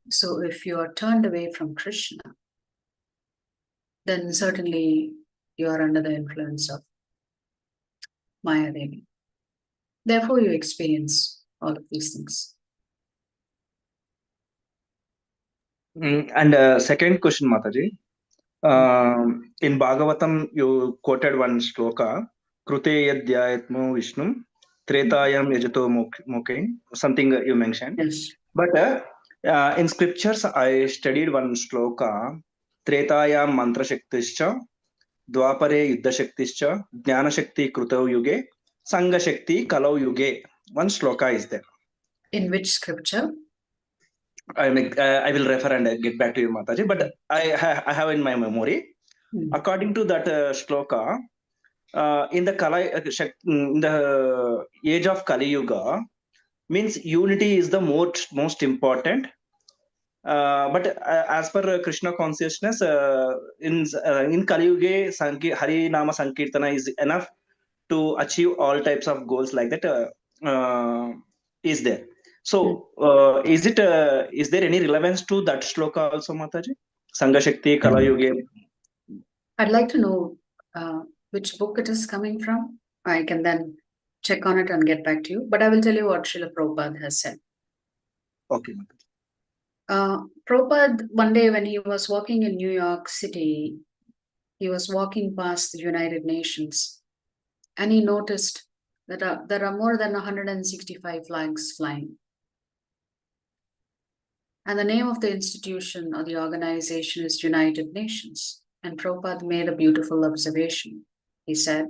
So if you are turned away from Krishna, then certainly you are under the influence of Maya Devi. Therefore, you experience all of these things. And second question, Mataji. In Bhagavatam, you quoted one shloka, Krute yadhyayatmo Vishnum, Tretayam yajato mokain, something you mentioned. Yes. But in scriptures, I studied one shloka, Tretayam mantra shaktischa, Dwapare yuddha shaktischa, Jnana shakti krutau yuge, Sangha shakti kalau yuge. One shloka is there. In which scripture? I will refer and get back to you, Mataji. But I have in my memory. According to that shloka, in the age of Kali Yuga, means unity is the most important. But as per Krishna consciousness, in Kali Yuga, Hari Nama Sankirtana is enough to achieve all types of goals like that. Is there? So, is there any relevance to that shloka also, Mataji? Sangha Shakti, Kala Yuga. I'd like to know which book it is coming from. I can then check on it and get back to you. But I will tell you what Srila Prabhupada has said. Okay. Prabhupada, one day when he was walking in New York City, he was walking past the United Nations and he noticed that there are more than 165 flags flying. And the name of the institution or the organization is United Nations. And Prabhupada made a beautiful observation. He said,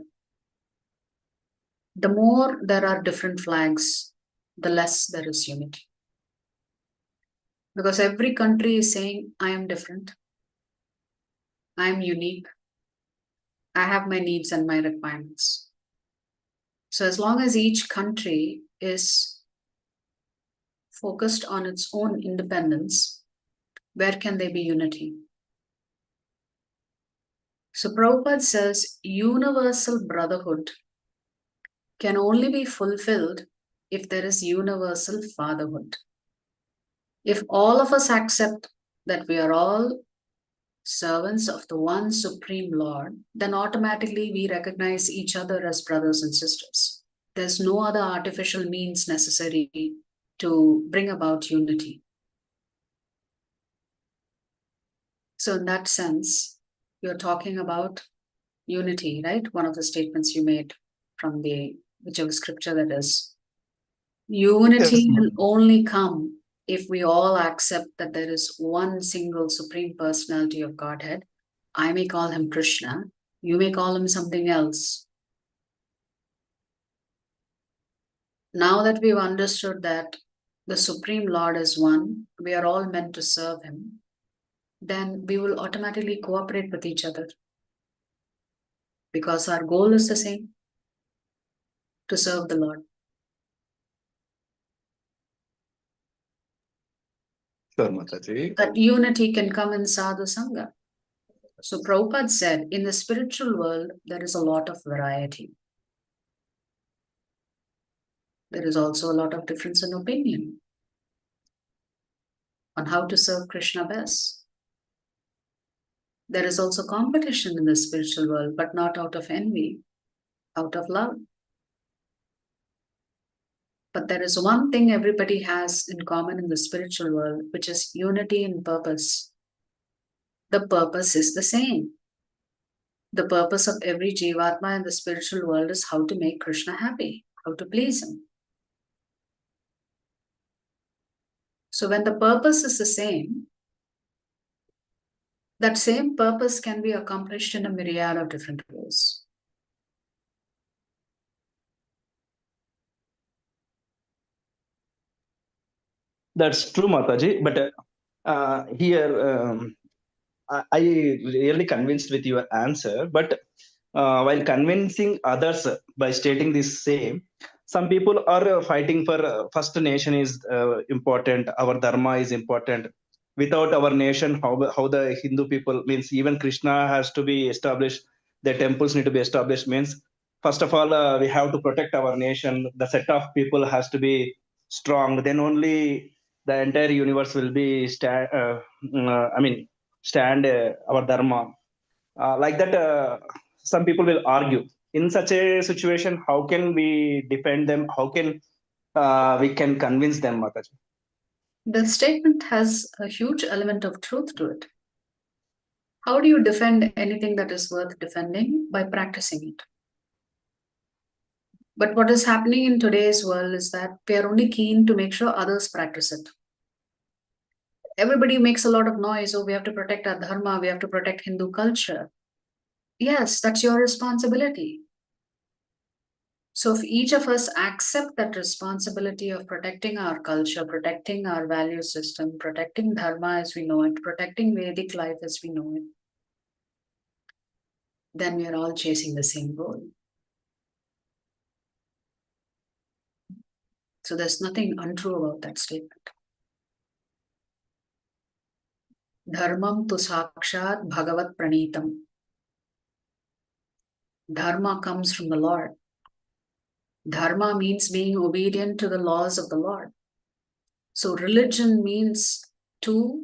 the more there are different flags, the less there is unity. Because every country is saying, I am different. I am unique. I have my needs and my requirements. So as long as each country is focused on its own independence, where can there be unity? So Prabhupada says universal brotherhood can only be fulfilled if there is universal fatherhood. If all of us accept that we are all servants of the one Supreme Lord, then automatically we recognize each other as brothers and sisters. There's no other artificial means necessary to bring about unity. So in that sense, you're talking about unity, right? One of the statements you made from whichever scripture that is. Unity Yes, will only come if we all accept that there is one single Supreme Personality of Godhead. I may call him Krishna, you may call him something else. Now that we've understood that the Supreme Lord is one, we are all meant to serve him, then we will automatically cooperate with each other. Because our goal is the same, to serve the Lord. sure, Mataji. That unity can come in Sadhu Sangha. So Prabhupada said, in the spiritual world, there is a lot of variety. There is also a lot of difference in opinion on how to serve Krishna best. There is also competition in the spiritual world, but not out of envy, out of love. But there is one thing everybody has in common in the spiritual world, which is unity in purpose. The purpose is the same. The purpose of every Jivatma in the spiritual world is how to make Krishna happy, how to please him. So when the purpose is the same, that same purpose can be accomplished in a myriad of different ways. That's true, Mataji. But here, I really convinced with your answer. But while convincing others by stating this same, some people are fighting for first nation is important, our dharma is important. Without our nation, how the Hindu people means even Krishna has to be established, the temples need to be established. Means first of all, we have to protect our nation. The set of people has to be strong. Then only the entire universe will be stand our dharma like that. Some people will argue in such a situation. How can we defend them? How can we can convince them, Mataji? The statement has a huge element of truth to it. How do you defend anything that is worth defending? By practicing it. But what is happening in today's world is that we are only keen to make sure others practice it. Everybody makes a lot of noise. Oh, we have to protect our dharma, we have to protect Hindu culture. Yes, that's your responsibility. So if each of us accept that responsibility of protecting our culture, protecting our value system, protecting dharma as we know it, protecting Vedic life as we know it, then we are all chasing the same goal. So there's nothing untrue about that statement. Dharmam tu sakshat bhagavat pranitam. Dharma comes from the Lord. Dharma means being obedient to the laws of the Lord. So religion means to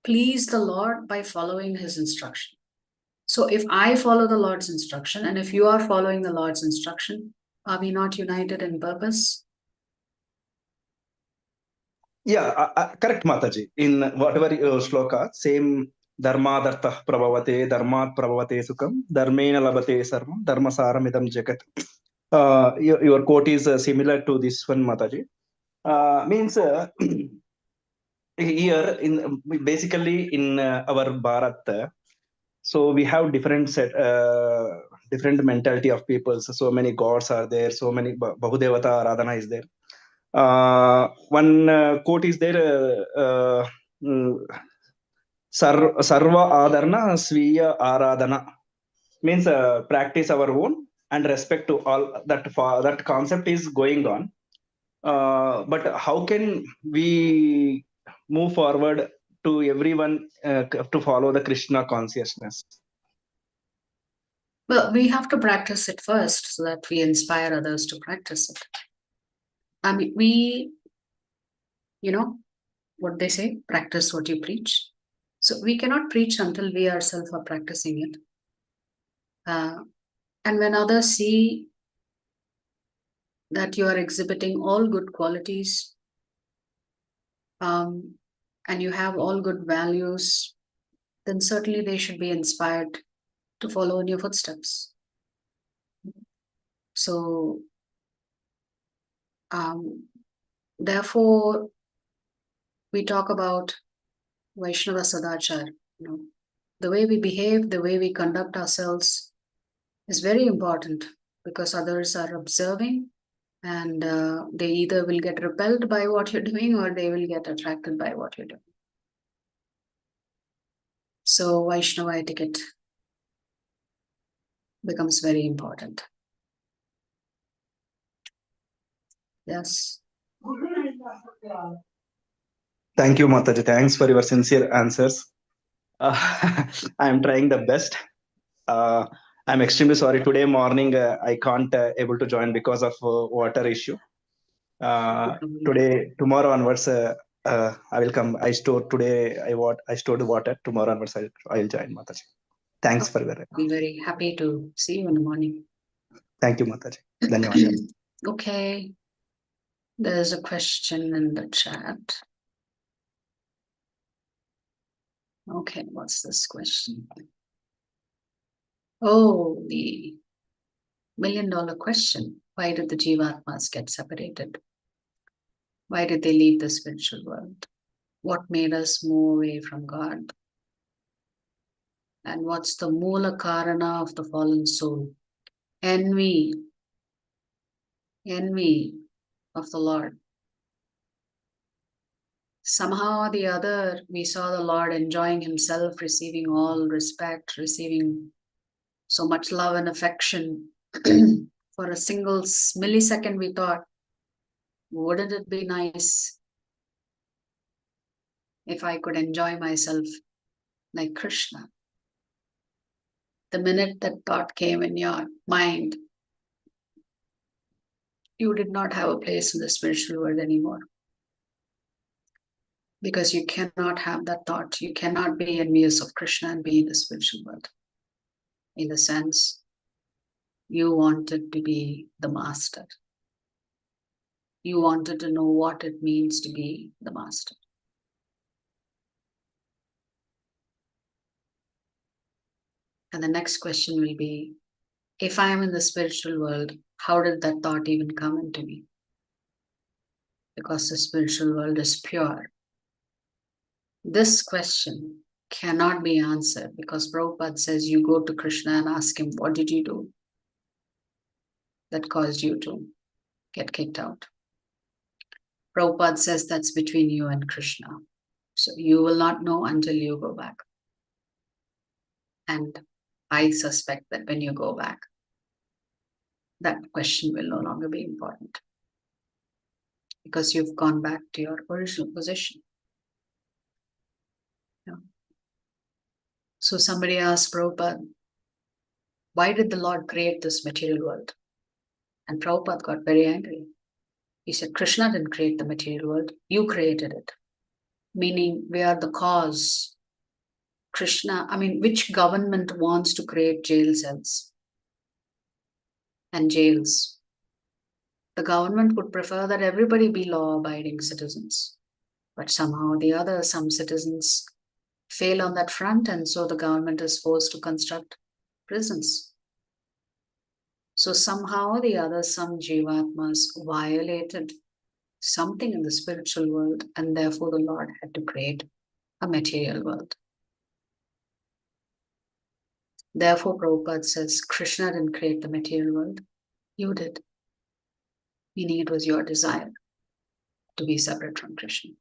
please the Lord by following his instruction. So if I follow the Lord's instruction and if you are following the Lord's instruction, are we not united in purpose? Yeah, correct, Mataji. In whatever shloka, same dharmadartha prabhavate, dharmat prabhavate sukham, dharmena labate sarvam, dharmasaram idam jagat. Your quote is similar to this one, Mataji. Means here in basically in our Bharat, so we have different mentality of people. So many gods are there, so many Bahudevata Aradhana is there. One quote is there, mm, Sarva Adharna Sviya Aradhana, means practice our own and respect to all. That concept is going on. But how can we move forward to everyone to follow the Krishna consciousness? Well, we have to practice it first so that we inspire others to practice it. I mean, what they say, practice what you preach. So we cannot preach until we ourselves are practicing it. And when others see that you are exhibiting all good qualities, and you have all good values, then certainly they should be inspired to follow in your footsteps. So Therefore, we talk about Vaishnava Sadachar. The way we behave, the way we conduct ourselves is very important, because others are observing, and they either will get repelled by what you're doing or they will get attracted by what you're doing. So Vaishnava etiquette becomes very important. Yes. Thank you, Mataji. Thanks for your sincere answers. I'm trying the best. I'm extremely sorry. Today morning, I can't able to join because of water issue. Tomorrow onwards, I will come. I stored today. I stored water. Tomorrow onwards, I'll join, Mataji. Thanks for your. I'll be very happy to see you in the morning. Thank you, Mataji. Dhanyawad. Okay. There's a question in the chat. Okay, what's this question? Oh, the $1 million question. Why did the Jivatmas get separated? Why did they leave the spiritual world? What made us move away from God? And what's the Mula Karana of the fallen soul? Envy of the Lord. Somehow or the other, we saw the Lord enjoying himself, receiving all respect, receiving so much love and affection. For a single millisecond, we thought, wouldn't it be nice if I could enjoy myself like Krishna? The minute that thought came in your mind, you did not have a place in the spiritual world anymore. Because you cannot have that thought. You cannot be envious of Krishna and be in the spiritual world. In the sense, you wanted to be the master. You wanted to know what it means to be the master. And the next question will be, if I am in the spiritual world, how did that thought even come into me? Because the spiritual world is pure. This question cannot be answered because Prabhupada says you go to Krishna and ask him, what did you do that caused you to get kicked out? Prabhupada says that's between you and Krishna. So you will not know until you go back. And I suspect that when you go back, that question will no longer be important. Because you've gone back to your original position. Yeah. So somebody asked Prabhupada, why did the Lord create this material world? And Prabhupada got very angry. He said, Krishna didn't create the material world, you created it. Meaning we are the cause. Krishna, which government wants to create jail cells and jails? The government would prefer that everybody be law-abiding citizens. But somehow or the other, some citizens fail on that front, and so the government is forced to construct prisons. So somehow or the other, some Jivatmas violated something in the spiritual world, and therefore the Lord had to create a material world. Therefore, Prabhupada says, Krishna didn't create the material world, you did. Meaning it was your desire to be separate from Krishna.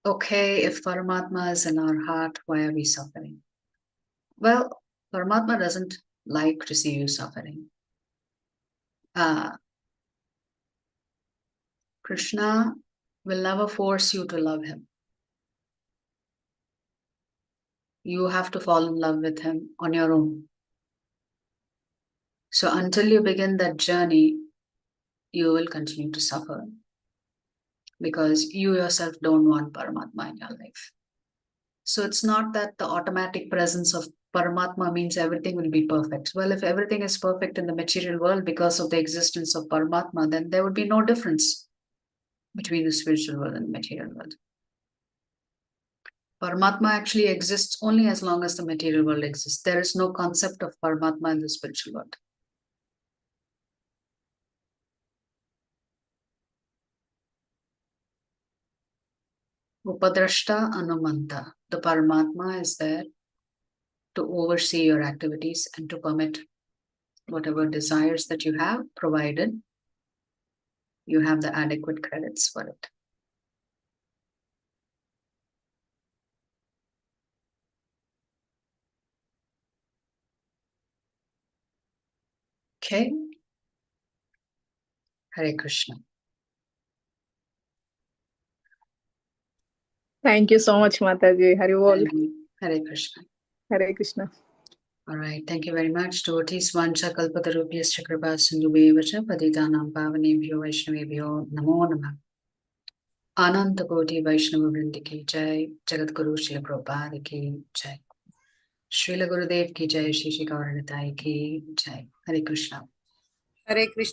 Okay, if Paramatma is in our heart, why are we suffering? Well, Paramatma doesn't like to see you suffering. Krishna will never force you to love him. You have to fall in love with him on your own. So until you begin that journey, you will continue to suffer because you yourself don't want Paramatma in your life. So it's not that the automatic presence of Paramatma means everything will be perfect. Well, if everything is perfect in the material world because of the existence of Paramatma, then there would be no difference between the spiritual world and the material world. Paramatma actually exists only as long as the material world exists. There is no concept of Paramatma in the spiritual world. Upadrashta Anumanta. The Paramatma is there to oversee your activities and to permit whatever desires that you have, provided you have the adequate credits for it. Okay. Hare Krishna. Thank you so much, Mataji. Hari Bol. Hare Krishna. Hare Krishna. All right. Thank you very much. Devotees, Vancha Kalpatarubhyascha Kripa Sindhubheva Patitanam Pavanebhyo Vaishnavebhyo Namo Namah. Ananta Koti Vaishnava Vrindi ki Jai. Jagat Guru Srila Prabhupada ki Jai. Srila Gurudev ki Jai. Shri Shri Gauranitai ki Jai. Hare Krishna. Hare Krishna.